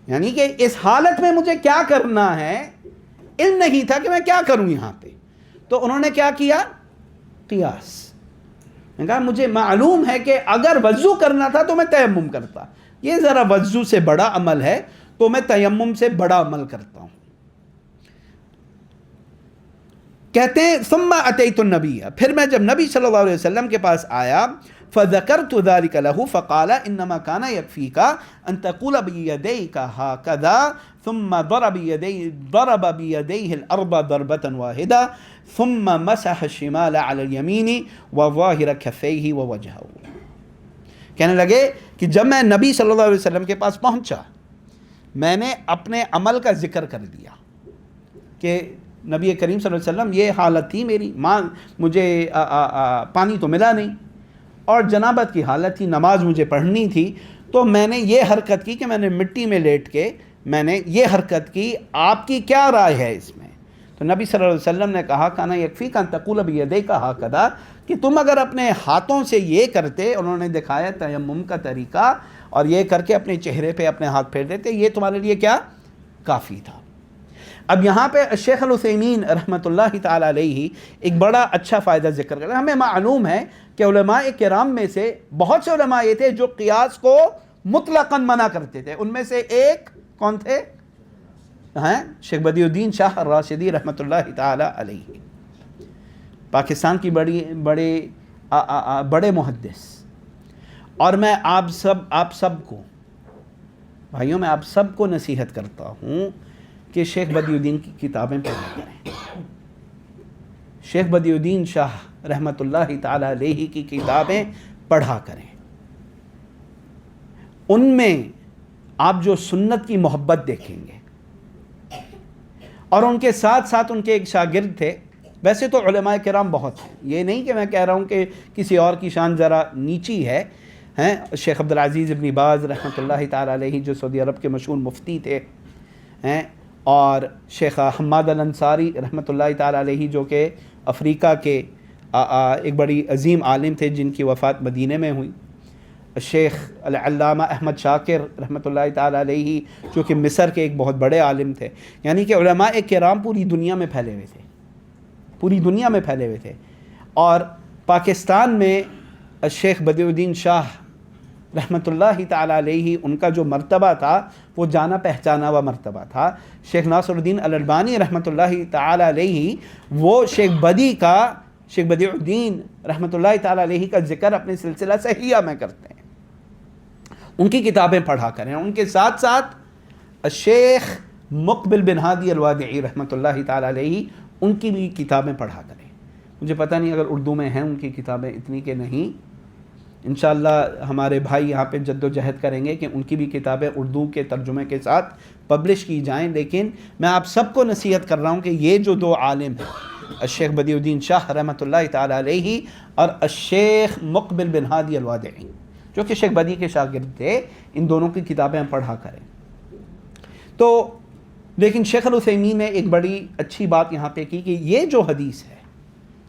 یعنی کہ اس حالت میں مجھے کیا کرنا ہے، علم نہیں تھا کہ میں کیا کروں یہاں پہ. تو انہوں نے کیا کیا؟ قیاس. میں کہا مجھے معلوم ہے کہ اگر وضو کرنا تھا تو میں تیمم کرتا، یہ ذرا وضو سے بڑا عمل ہے تو میں تیمم سے بڑا عمل کرتا ہوں. کہتے ہیں ثم اتیت النبی، پھر میں جب نبی صلی اللہ علیہ وسلم کے پاس آیا، فذکرت ذلک لہ فقال انما کان یکفیک ان تقول بیدیک ہکذا ثم ضرب بیدیہ الارض ضربۃ واحدہ ثم مسح الشمال علی الیمین وظاہر کفیہ ووجہہ. کہنے لگے کہ جب میں نبی صلی اللہ علیہ وسلم کے پاس پہنچا، میں نے اپنے عمل کا ذکر کر دیا کہ نبی کریم صلی اللہ علیہ وسلم یہ حالت تھی میری، مجھے پانی تو ملا نہیں اور جنابت کی حالت تھی، نماز مجھے پڑھنی تھی، تو میں نے یہ حرکت کی کہ میں نے مٹی میں لیٹ کے میں نے یہ حرکت کی. آپ کی کیا رائے ہے اس میں؟ تو نبی صلی اللہ علیہ وسلم نے کہا کانا یکفیک ان تقول بیدیک ہکذا، کہ تم اگر اپنے ہاتھوں سے یہ کرتے، انہوں نے دکھایا تیمم کا طریقہ، اور یہ کر کے اپنے چہرے پہ اپنے ہاتھ پھیر دیتے، یہ تمہارے لیے کیا کافی تھا. اب یہاں پہ شیخ العثیمین رحمۃ اللہ تعالیٰ علیہ ایک بڑا اچھا فائدہ ذکر کر رہے ہیں. ہمیں معلوم ہے کہ علماء کرام میں سے بہت سے علماء یہ تھے جو قیاس کو مطلقاً منع کرتے تھے. ان میں سے ایک کون تھے؟ شیخ بدیع الدین شاہ الراشدی رحمۃ اللہ تعالیٰ علیہ، پاکستان کی بڑے محدث. اور میں آپ سب کو بھائیوں، میں آپ سب کو نصیحت کرتا ہوں کہ شیخ بدیع الدین کی کتابیں پڑھا کریں. شیخ بدیع الدین شاہ رحمۃ اللہ تعالیٰ علیہ کی کتابیں پڑھا کریں. ان میں آپ جو سنت کی محبت دیکھیں گے، اور ان کے ساتھ ساتھ ان کے ایک شاگرد تھے. ویسے تو علماء کرام بہت ہیں، یہ نہیں کہ میں کہہ رہا ہوں کہ کسی اور کی شان ذرا نیچی ہے. شیخ عبدالعزیز ابن باز رحمۃ اللہ تعالیٰ علیہ جو سعودی عرب کے مشہور مفتی تھے، اور شیخ حماد الانصاری رحمۃ اللہ تعالیٰ علیہ جو کہ افریقہ کے ایک بڑی عظیم عالم تھے جن کی وفات مدینہ میں ہوئی. شیخ العلامہ احمد شاکر رحمۃ اللہ تعالیٰ علیہ جو کہ مصر کے ایک بہت بڑے عالم تھے. یعنی کہ علماء کرام پوری دنیا میں پھیلے ہوئے تھے. اور پاکستان میں شیخ بدیع الدین شاہ رحمۃ اللہ تعالیٰ علیہ ان کا جو مرتبہ تھا وہ جانا پہچانا ہوا مرتبہ تھا. شیخ ناصر الدین الالبانی رحمۃ اللہ تعالیٰ علیہ وہ شیخ بدیع الدین رحمۃ اللہ تعالیٰ علیہ کا ذکر اپنے سلسلہ صحیحہ میں کرتے ہیں. ان کی کتابیں پڑھا کریں. ان کے ساتھ ساتھ شیخ مقبل بن ہادی الوادعی رحمۃ اللہ تعالیٰ علیہ ان کی بھی کتابیں پڑھا کریں. مجھے پتہ نہیں اگر اردو میں ہیں ان کی کتابیں اتنی کہ نہیں. انشاءاللہ ہمارے بھائی یہاں پہ جد و جہد کریں گے کہ ان کی بھی کتابیں اردو کے ترجمے کے ساتھ پبلش کی جائیں. لیکن میں آپ سب کو نصیحت کر رہا ہوں کہ یہ جو دو عالم ہیں، الشیخ بدیع الدین شاہ رحمۃ اللہ تعالیٰ علیہ اور الشیخ مقبل بن ہادی الوادعی جو کہ شیخ بدیع کے شاگرد تھے، ان دونوں کی کتابیں پڑھا کریں. تو لیکن شیخ العثیمین نے ایک بڑی اچھی بات یہاں پہ کی کہ یہ جو حدیث ہے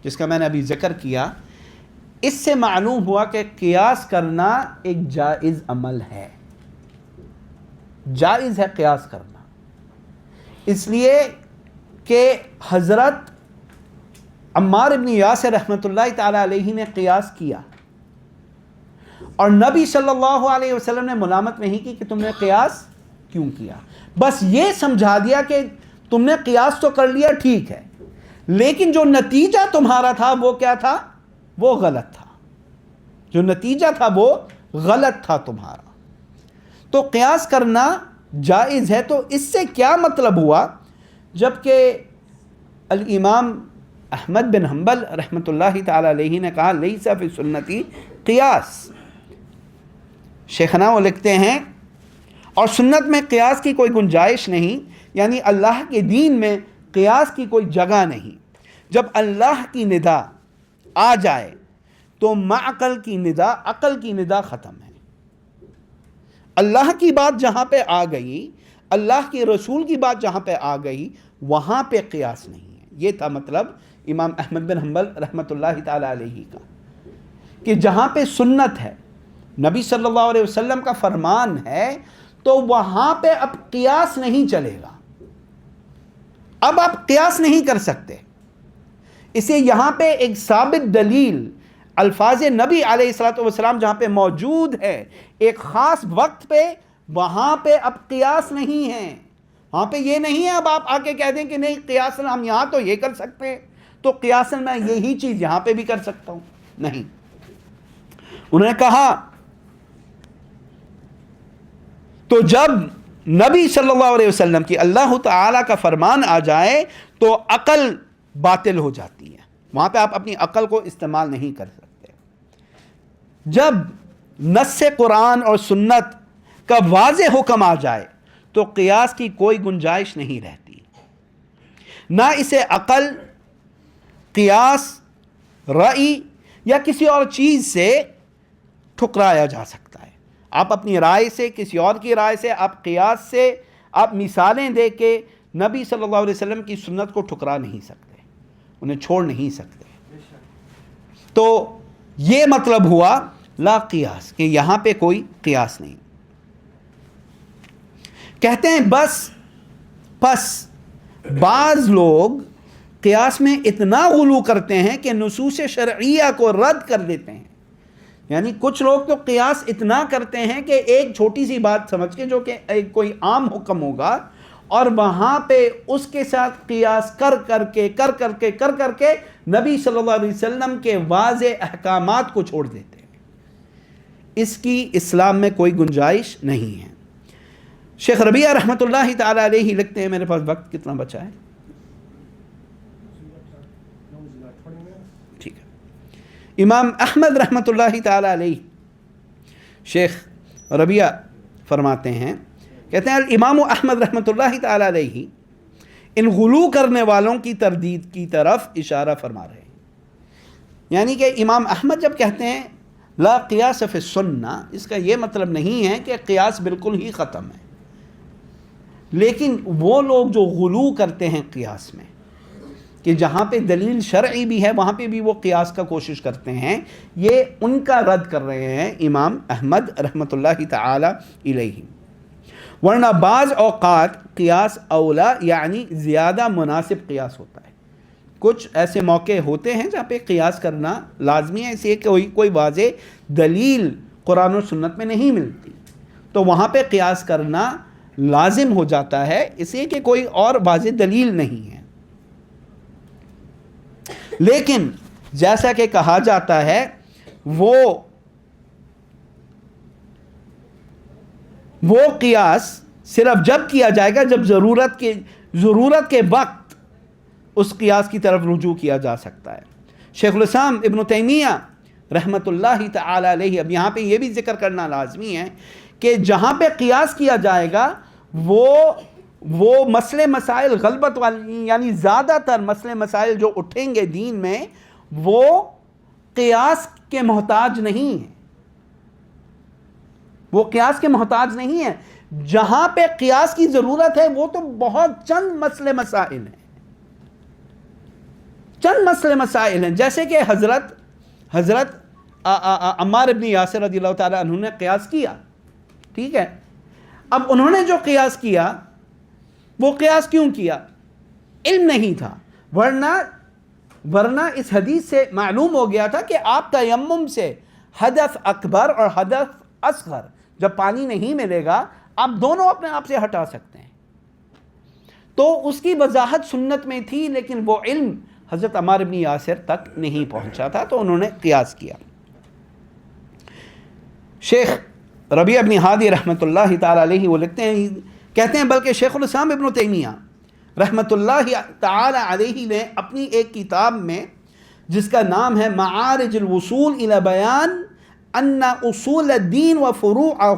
جس کا میں نے ابھی ذکر کیا، اس سے معلوم ہوا کہ قیاس کرنا ایک جائز عمل ہے. جائز ہے قیاس کرنا، اس لیے کہ حضرت عمار بن یاسر رحمۃ اللہ تعالیٰ علیہ نے قیاس کیا اور نبی صلی اللہ علیہ وسلم نے ملامت نہیں کی کہ تم نے قیاس کیوں کیا. بس یہ سمجھا دیا کہ تم نے قیاس تو کر لیا، ٹھیک ہے، لیکن جو نتیجہ تمہارا تھا وہ کیا تھا؟ وہ غلط تھا. جو نتیجہ تھا وہ غلط تھا تمہارا. تو قیاس کرنا جائز ہے. تو اس سے کیا مطلب ہوا؟ جبکہ الامام احمد بن حنبل رحمۃ اللہ تعالیٰ علیہ نے کہا لیس فی سنتی قیاس. شیخنا وہ لکھتے ہیں اور سنت میں قیاس کی کوئی گنجائش نہیں، یعنی اللہ کے دین میں قیاس کی کوئی جگہ نہیں. جب اللہ کی ندا آ جائے تو معقل کی ندا، عقل کی ندا ختم ہے. اللہ کی بات جہاں پہ آ گئی، اللہ کے رسول کی بات جہاں پہ آ گئی، وہاں پہ قیاس نہیں ہے. یہ تھا مطلب امام احمد بن حنبل رحمۃ اللہ تعالی علیہ کا، کہ جہاں پہ سنت ہے، نبی صلی اللہ علیہ وسلم کا فرمان ہے، تو وہاں پہ اب قیاس نہیں چلے گا، اب آپ قیاس نہیں کر سکتے۔ اسے یہاں پہ ایک ثابت دلیل الفاظ نبی علیہ الصلوۃ والسلام جہاں پہ موجود ہے ایک خاص وقت پہ، وہاں پہ اب قیاس نہیں ہے، وہاں پہ یہ نہیں ہے اب آپ آ کے کہہ دیں کہ نہیں قیاساً ہم یہاں تو یہ کر سکتے ہیں تو قیاساً میں یہی چیز یہاں پہ بھی کر سکتا ہوں، نہیں۔ انہوں نے کہا تو جب نبی صلی اللہ علیہ وسلم کی اللہ تعالیٰ کا فرمان آ جائے تو عقل باطل ہو جاتی ہے، وہاں پہ آپ اپنی عقل کو استعمال نہیں کر سکتے۔ جب نص قرآن اور سنت کا واضح حکم آ جائے تو قیاس کی کوئی گنجائش نہیں رہتی، نہ اسے عقل، قیاس، رأی یا کسی اور چیز سے ٹھکرایا جا سکتا ہے۔ آپ اپنی رائے سے، کسی اور کی رائے سے، آپ قیاس سے، آپ مثالیں دے کے نبی صلی اللہ علیہ وسلم کی سنت کو ٹھکرا نہیں سکتے، انہیں چھوڑ نہیں سکتے۔ تو یہ مطلب ہوا لا قیاس، کہ یہاں پہ کوئی قیاس نہیں۔ کہتے ہیں پس بعض لوگ قیاس میں اتنا غلو کرتے ہیں کہ نصوص شرعیہ کو رد کر دیتے ہیں، یعنی کچھ لوگ تو قیاس اتنا کرتے ہیں کہ ایک چھوٹی سی بات سمجھ کے جو کہ کوئی عام حکم ہوگا اور وہاں پہ اس کے ساتھ قیاس کر کر کے نبی صلی اللہ علیہ وسلم کے واضح احکامات کو چھوڑ دیتے ہیں۔ اس کی اسلام میں کوئی گنجائش نہیں ہے۔ شیخ ربیہ رحمۃ اللہ تعالی علیہ لکھتے ہیں، میرے پاس وقت کتنا بچا ہے؟ ٹھیک ہے۔ امام احمد رحمۃ اللہ تعالی علیہ، شیخ ربیہ فرماتے ہیں، کہتے ہیں امام احمد رحمۃ اللہ تعالی علیہ ان غلو کرنے والوں کی تردید کی طرف اشارہ فرما رہے ہیں، یعنی کہ امام احمد جب کہتے ہیں لا قیاس فی السنہ، اس کا یہ مطلب نہیں ہے کہ قیاس بالکل ہی ختم ہے، لیکن وہ لوگ جو غلو کرتے ہیں قیاس میں، کہ جہاں پہ دلیل شرعی بھی ہے وہاں پہ بھی وہ قیاس کا کوشش کرتے ہیں، یہ ان کا رد کر رہے ہیں امام احمد رحمۃ اللہ تعالی علیہ۔ ورنہ بعض اوقات قیاس اولا یعنی زیادہ مناسب قیاس ہوتا ہے، کچھ ایسے موقع ہوتے ہیں جہاں پہ قیاس کرنا لازمی ہے، اس لیے کوئی واضح دلیل قرآن و سنت میں نہیں ملتی تو وہاں پہ قیاس کرنا لازم ہو جاتا ہے، اس لیے کہ کوئی اور واضح دلیل نہیں ہے۔ لیکن جیسا کہ کہا جاتا ہے وہ قیاس صرف جب کیا جائے گا جب ضرورت کے وقت اس قیاس کی طرف رجوع کیا جا سکتا ہے۔ شیخ الاسلام ابن تیمیہ رحمۃ اللہ تعالی علیہ، اب یہاں پہ یہ بھی ذکر کرنا لازمی ہے کہ جہاں پہ قیاس کیا جائے گا وہ مسئلے مسائل غلبت والی، یعنی زیادہ تر مسئلے مسائل جو اٹھیں گے دین میں وہ قیاس کے محتاج نہیں ہیں، وہ قیاس کے محتاج نہیں ہیں۔ جہاں پہ قیاس کی ضرورت ہے وہ تو بہت چند مسئلے مسائل ہیں، چند مسئلے مسائل ہیں، جیسے کہ حضرت عمار ابن یاسر رضی اللہ تعالیٰ عنہ نے قیاس کیا، ٹھیک ہے۔ اب انہوں نے جو قیاس کیا وہ قیاس کیوں کیا؟ علم نہیں تھا، ورنہ اس حدیث سے معلوم ہو گیا تھا کہ آپ تیمم سے حدث اکبر اور حدث اصغر جب پانی نہیں ملے گا آپ دونوں اپنے آپ سے ہٹا سکتے ہیں، تو اس کی وضاحت سنت میں تھی، لیکن وہ علم حضرت عمار ابن یاسر تک نہیں پہنچا تھا تو انہوں نے قیاس کیا۔ شیخ ربیع ابن ہادی رحمۃ اللہ تعالی علیہ وہ لکھتے ہیں، کہتے ہیں بلکہ شیخ الاسلام ابن تیمیہ رحمۃ اللہ تعالی علیہ نے اپنی ایک کتاب میں جس کا نام ہے معارج الوصول الی بیان ان اصول الدین و فروعہ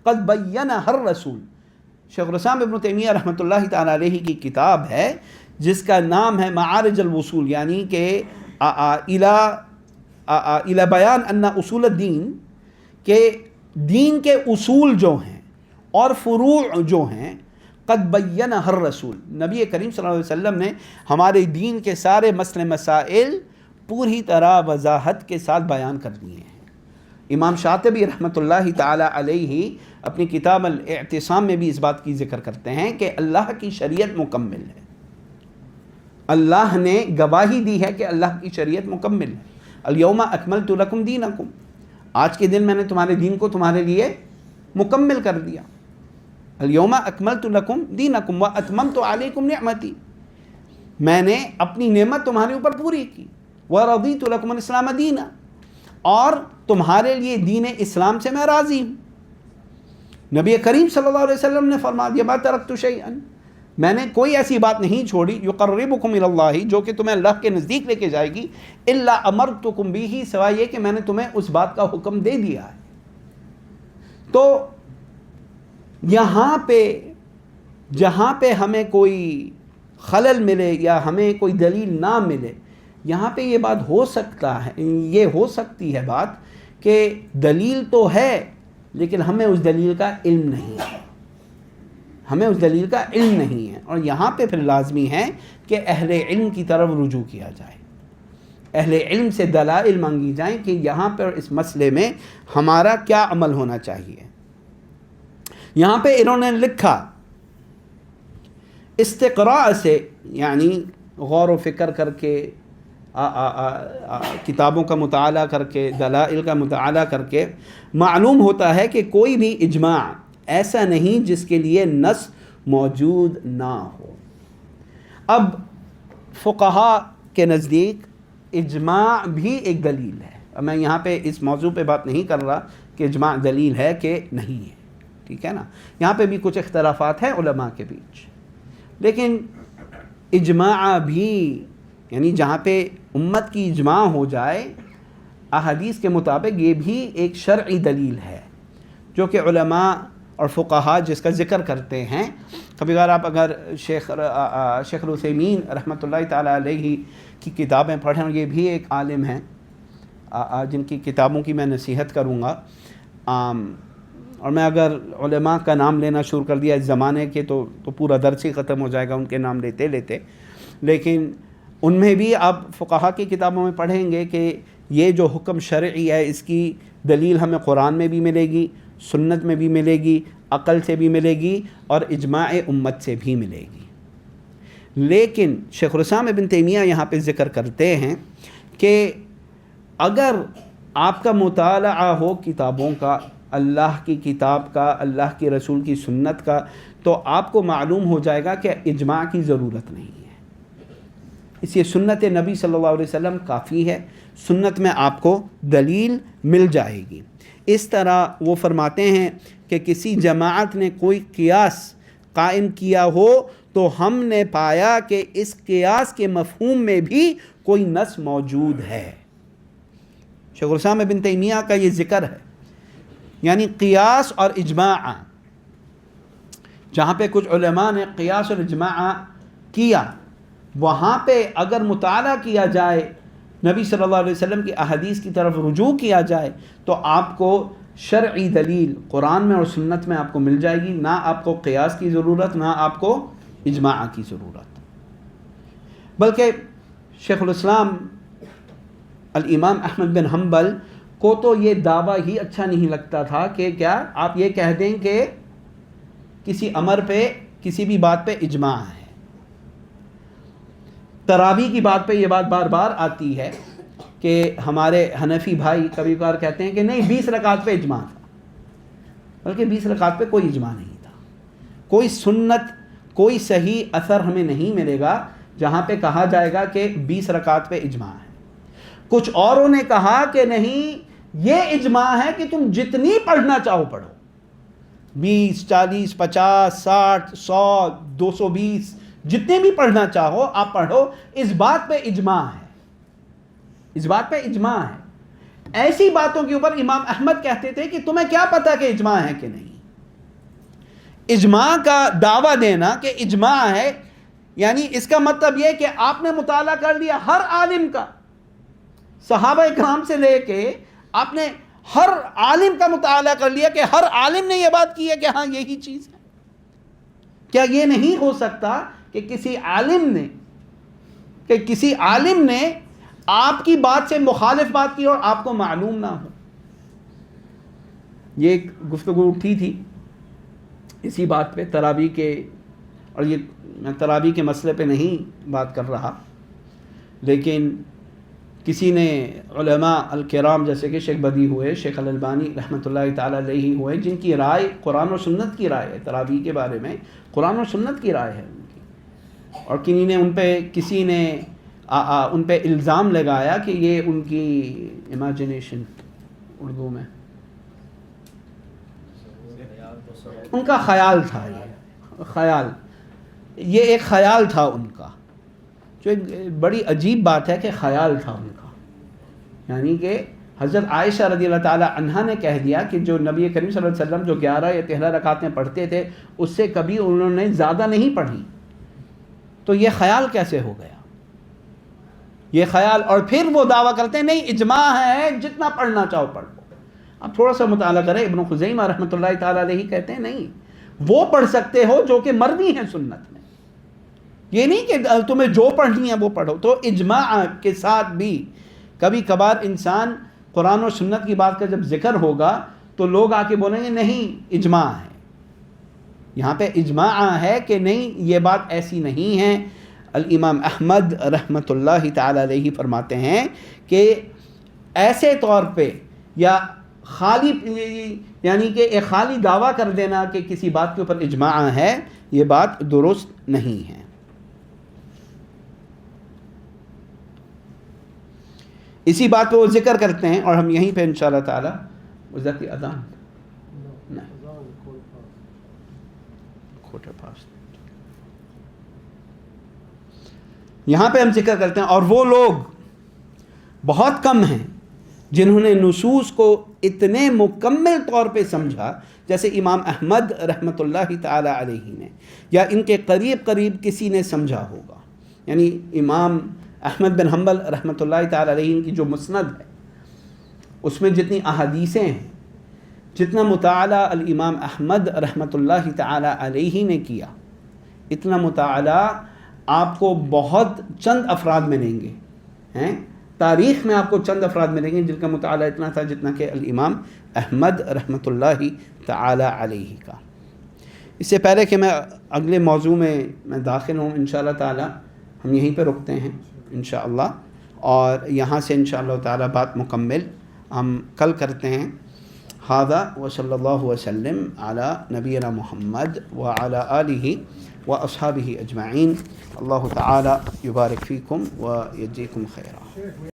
قد بینہ الرسول، شیخ الاسلام ابن تیمیہ رحمۃ اللہ تعالی علیہ کی کتاب ہے جس کا نام ہے معارج الوصول، یعنی کہ الی بیان ان اصول الدین، کہ دین کے اصول جو ہیں اور فروع جو ہیں قد بیّنہ الرسول، نبی کریم صلی اللہ علیہ وسلم نے ہمارے دین کے سارے مسئلے مسائل پوری طرح وضاحت کے ساتھ بیان کر دیے ہیں۔ امام شاطبی رحمۃ اللہ تعالی علیہ اپنی کتاب الاعتصام میں بھی اس بات کی ذکر کرتے ہیں کہ اللہ کی شریعت مکمل ہے، اللہ نے گواہی دی ہے کہ اللہ کی شریعت مکمل ہے۔ الیوم اکملت لکم دینکم، آج کے دن میں نے تمہارے دین کو تمہارے لیے مکمل کر دیا۔ الیوم اکملت لکم دینکم واتممت علیکم نعمتی، میں نے اپنی نعمت تمہارے اوپر پوری کی۔ ورضیت لکم الاسلام دینا، اور تمہارے لیے دین اسلام سے میں راضی ہوں۔ نبی کریم صلی اللہ علیہ وسلم نے فرما دیا ما ترکت شیئا، میں نے کوئی ایسی بات نہیں چھوڑی یقربکم الی اللہ، جو کہ تمہیں اللہ کے نزدیک لے کے جائے گی، الا امرتکم بہ، سوائے یہ کہ میں نے تمہیں اس بات کا حکم دے دیا ہے۔ تو یہاں پہ جہاں پہ ہمیں کوئی خلل ملے یا ہمیں کوئی دلیل نہ ملے، یہاں پہ یہ بات ہو سکتا ہے، یہ ہو سکتی ہے بات کہ دلیل تو ہے لیکن ہمیں اس دلیل کا علم نہیں ہے، ہمیں اس دلیل کا علم نہیں ہے، اور یہاں پہ پھر لازمی ہے کہ اہل علم کی طرف رجوع کیا جائے، اہل علم سے دلائل مانگی جائیں کہ یہاں پر اس مسئلے میں ہمارا کیا عمل ہونا چاہیے۔ یہاں پہ انہوں نے لکھا استقراء سے، یعنی غور و فکر کر کے، کتابوں کا مطالعہ کر کے، دلائل کا مطالعہ کر کے معلوم ہوتا ہے کہ کوئی بھی اجماع ایسا نہیں جس کے لیے نص موجود نہ ہو۔ اب فقہاء کے نزدیک اجماع بھی ایک دلیل ہے، اور میں یہاں پہ اس موضوع پہ بات نہیں کر رہا کہ اجماع دلیل ہے کہ نہیں ہے، ٹھیک ہے نا، یہاں پہ بھی کچھ اختلافات ہیں علماء کے بیچ، لیکن اجماع بھی، یعنی جہاں پہ امت کی اجماع ہو جائے احادیث کے مطابق، یہ بھی ایک شرعی دلیل ہے جو کہ علماء اور فقہاء جس کا ذکر کرتے ہیں۔ کبھی اگر شیخ العثیمین رحمۃ اللہ تعالیٰ علیہ کی کتابیں پڑھیں، اور یہ بھی ایک عالم ہیں جن کی کتابوں کی میں نصیحت کروں گا، اور میں اگر علماء کا نام لینا شروع کر دیا اس زمانے کے تو پورا درس ہی ختم ہو جائے گا ان کے نام لیتے لیتے، لیکن ان میں بھی آپ فقہاء کی کتابوں میں پڑھیں گے کہ یہ جو حکم شرعی ہے اس کی دلیل ہمیں قرآن میں بھی ملے گی، سنت میں بھی ملے گی، عقل سے بھی ملے گی، اور اجماع امت سے بھی ملے گی۔ لیکن شیخ الاسلام ابن تیمیہ یہاں پہ ذکر کرتے ہیں کہ اگر آپ کا مطالعہ ہو کتابوں کا، اللہ کی کتاب کا، اللہ کے رسول کی سنت کا، تو آپ کو معلوم ہو جائے گا کہ اجماع کی ضرورت نہیں ہے۔ اس لیے سنت نبی صلی اللہ علیہ وسلم کافی ہے، سنت میں آپ کو دلیل مل جائے گی۔ اس طرح وہ فرماتے ہیں کہ کسی جماعت نے کوئی قیاس قائم کیا ہو تو ہم نے پایا کہ اس قیاس کے مفہوم میں بھی کوئی نص موجود ہے۔ شیخ الاسلام ابن تیمیہ کا یہ ذکر ہے، یعنی قیاس اور اجماع، جہاں پہ کچھ علماء نے قیاس اور اجماع کیا، وہاں پہ اگر مطالعہ کیا جائے، نبی صلی اللہ علیہ وسلم کی احادیث کی طرف رجوع کیا جائے، تو آپ کو شرعی دلیل قرآن میں اور سنت میں آپ کو مل جائے گی، نہ آپ کو قیاس کی ضرورت، نہ آپ کو اجماع کی ضرورت۔ بلکہ شیخ الاسلام الامام احمد بن حنبل کو تو یہ دعویٰ ہی اچھا نہیں لگتا تھا کہ کیا آپ یہ کہہ دیں کہ کسی امر پہ، کسی بھی بات پہ اجماع ہے۔ تراویح کی بات پہ یہ بات بار بار آتی ہے کہ ہمارے حنفی بھائی کبھی کبھار کہتے ہیں کہ نہیں 20 رکعت پہ اجماع تھا، بلکہ 20 رکعت پہ کوئی اجماع نہیں تھا۔ کوئی سنت، کوئی صحیح اثر ہمیں نہیں ملے گا جہاں پہ کہا جائے گا کہ 20 رکعت پہ اجماع ہے۔ کچھ اوروں نے کہا کہ نہیں، یہ اجماع ہے کہ تم جتنی پڑھنا چاہو پڑھو، 20 40 50 60 100 220 جتنے بھی پڑھنا چاہو آپ پڑھو، اس بات پہ اجماع ہے، اس بات پہ اجماع ہے۔ ایسی باتوں کے اوپر امام احمد کہتے تھے کہ تمہیں کیا پتا کہ اجماع ہے کہ نہیں۔ اجماع کا دعویٰ دینا کہ اجماع ہے، یعنی اس کا مطلب یہ کہ آپ نے مطالعہ کر لیا ہر عالم کا، صحابہ اکرام سے لے کے آپ نے ہر عالم کا مطالعہ کر لیا کہ ہر عالم نے یہ بات کی ہے کہ ہاں یہی چیز ہے۔ کیا یہ نہیں ہو سکتا کہ کسی عالم نے آپ کی بات سے مخالف بات کی اور آپ کو معلوم نہ ہو؟ یہ ایک گفتگو اٹھی تھی اسی بات پہ تراویح کے، اور یہ میں تراویح کے مسئلے پہ نہیں بات کر رہا، لیکن کسی نے علماء الکرام جیسے کہ شیخ بدی ہوئے، شیخ الالبانی رحمۃ اللہ تعالیٰ علیہ ہوئے، جن کی رائے قرآن و سنت کی رائے ہے تراویح کے بارے میں، قرآن و سنت کی رائے ہے ان کی، اور کنی نے کسی نے ان پہ الزام لگایا کہ یہ ان کی امیجنیشن، اردو میں ان کا خیال تھا، یہ ایک خیال تھا ان کا، جو ایک بڑی عجیب بات ہے کہ خیال تھا ان کا، یعنی کہ حضرت عائشہ رضی اللہ تعالیٰ عنہا نے کہہ دیا کہ جو نبی کریم صلی اللہ علیہ وسلم جو 11 یا 13 رکعتیں پڑھتے تھے اس سے کبھی انہوں نے زیادہ نہیں پڑھی، تو یہ خیال کیسے ہو گیا؟ یہ خیال، اور پھر وہ دعویٰ کرتے ہیں نہیں اجماع ہے، جتنا پڑھنا چاہو پڑھ لو۔ اب تھوڑا سا مطالعہ کریں، ابن خزیمہ رحمۃ اللہ تعالیٰ علیہ کہتے ہیں نہیں، وہ پڑھ سکتے ہو جو کہ مروی ہیں سنت میں، یہ نہیں کہ تمہیں جو پڑھنی ہے وہ پڑھو۔ تو اجماع کے ساتھ بھی کبھی کبھار انسان قرآن و سنت کی بات کا جب ذکر ہوگا تو لوگ آ کے بولیں گے نہیں اجماع ہے، یہاں پہ اجماع ہے کہ نہیں، یہ بات ایسی نہیں ہے۔ الامام احمد رحمۃ اللہ تعالی علیہ فرماتے ہیں کہ ایسے طور پہ یا خالی یعنی کہ ایک خالی دعویٰ کر دینا کہ کسی بات کے اوپر اجماع ہے، یہ بات درست نہیں ہے۔ اسی بات پہ وہ ذکر کرتے ہیں، اور ہم یہیں پہ انشاءاللہ تعالی وزارتی اذان یہاں پہ ہم ذکر کرتے ہیں، اور وہ لوگ بہت کم ہیں جنہوں نے نصوص کو اتنے مکمل طور پہ سمجھا جیسے امام احمد رحمۃ اللہ تعالی علیہ نے، یا ان کے قریب کسی نے سمجھا ہوگا۔ یعنی امام احمد بن حنبل رحمۃ اللہ تعالی علیہ کی جو مسند ہے اس میں جتنی احادیثیں ہیں، جتنا مطالعہ الامام احمد رحمۃ اللہ تعالی علیہ نے کیا، اتنا مطالعہ آپ کو بہت چند افراد ملیں گے، ہیں تاریخ میں آپ کو چند افراد ملیں گے جن کا مطالعہ اتنا تھا جتنا کہ الامام احمد رحمۃ اللہ تعالی علیہ کا۔ اس سے پہلے کہ میں اگلے موضوع میں داخل ہوں، انشاءاللہ تعالی ہم یہیں پہ رکتے ہیں انشاءاللہ، اور یہاں سے انشاءاللہ تعالی بات مکمل ہم کل کرتے ہیں۔ ھذا وصلی اللہ وسلم علی نبینا محمد وعلی آلہ واصحابہ اجمعین۔ اللہ تعالی یبارک فیکم ویجزیکم خیرا۔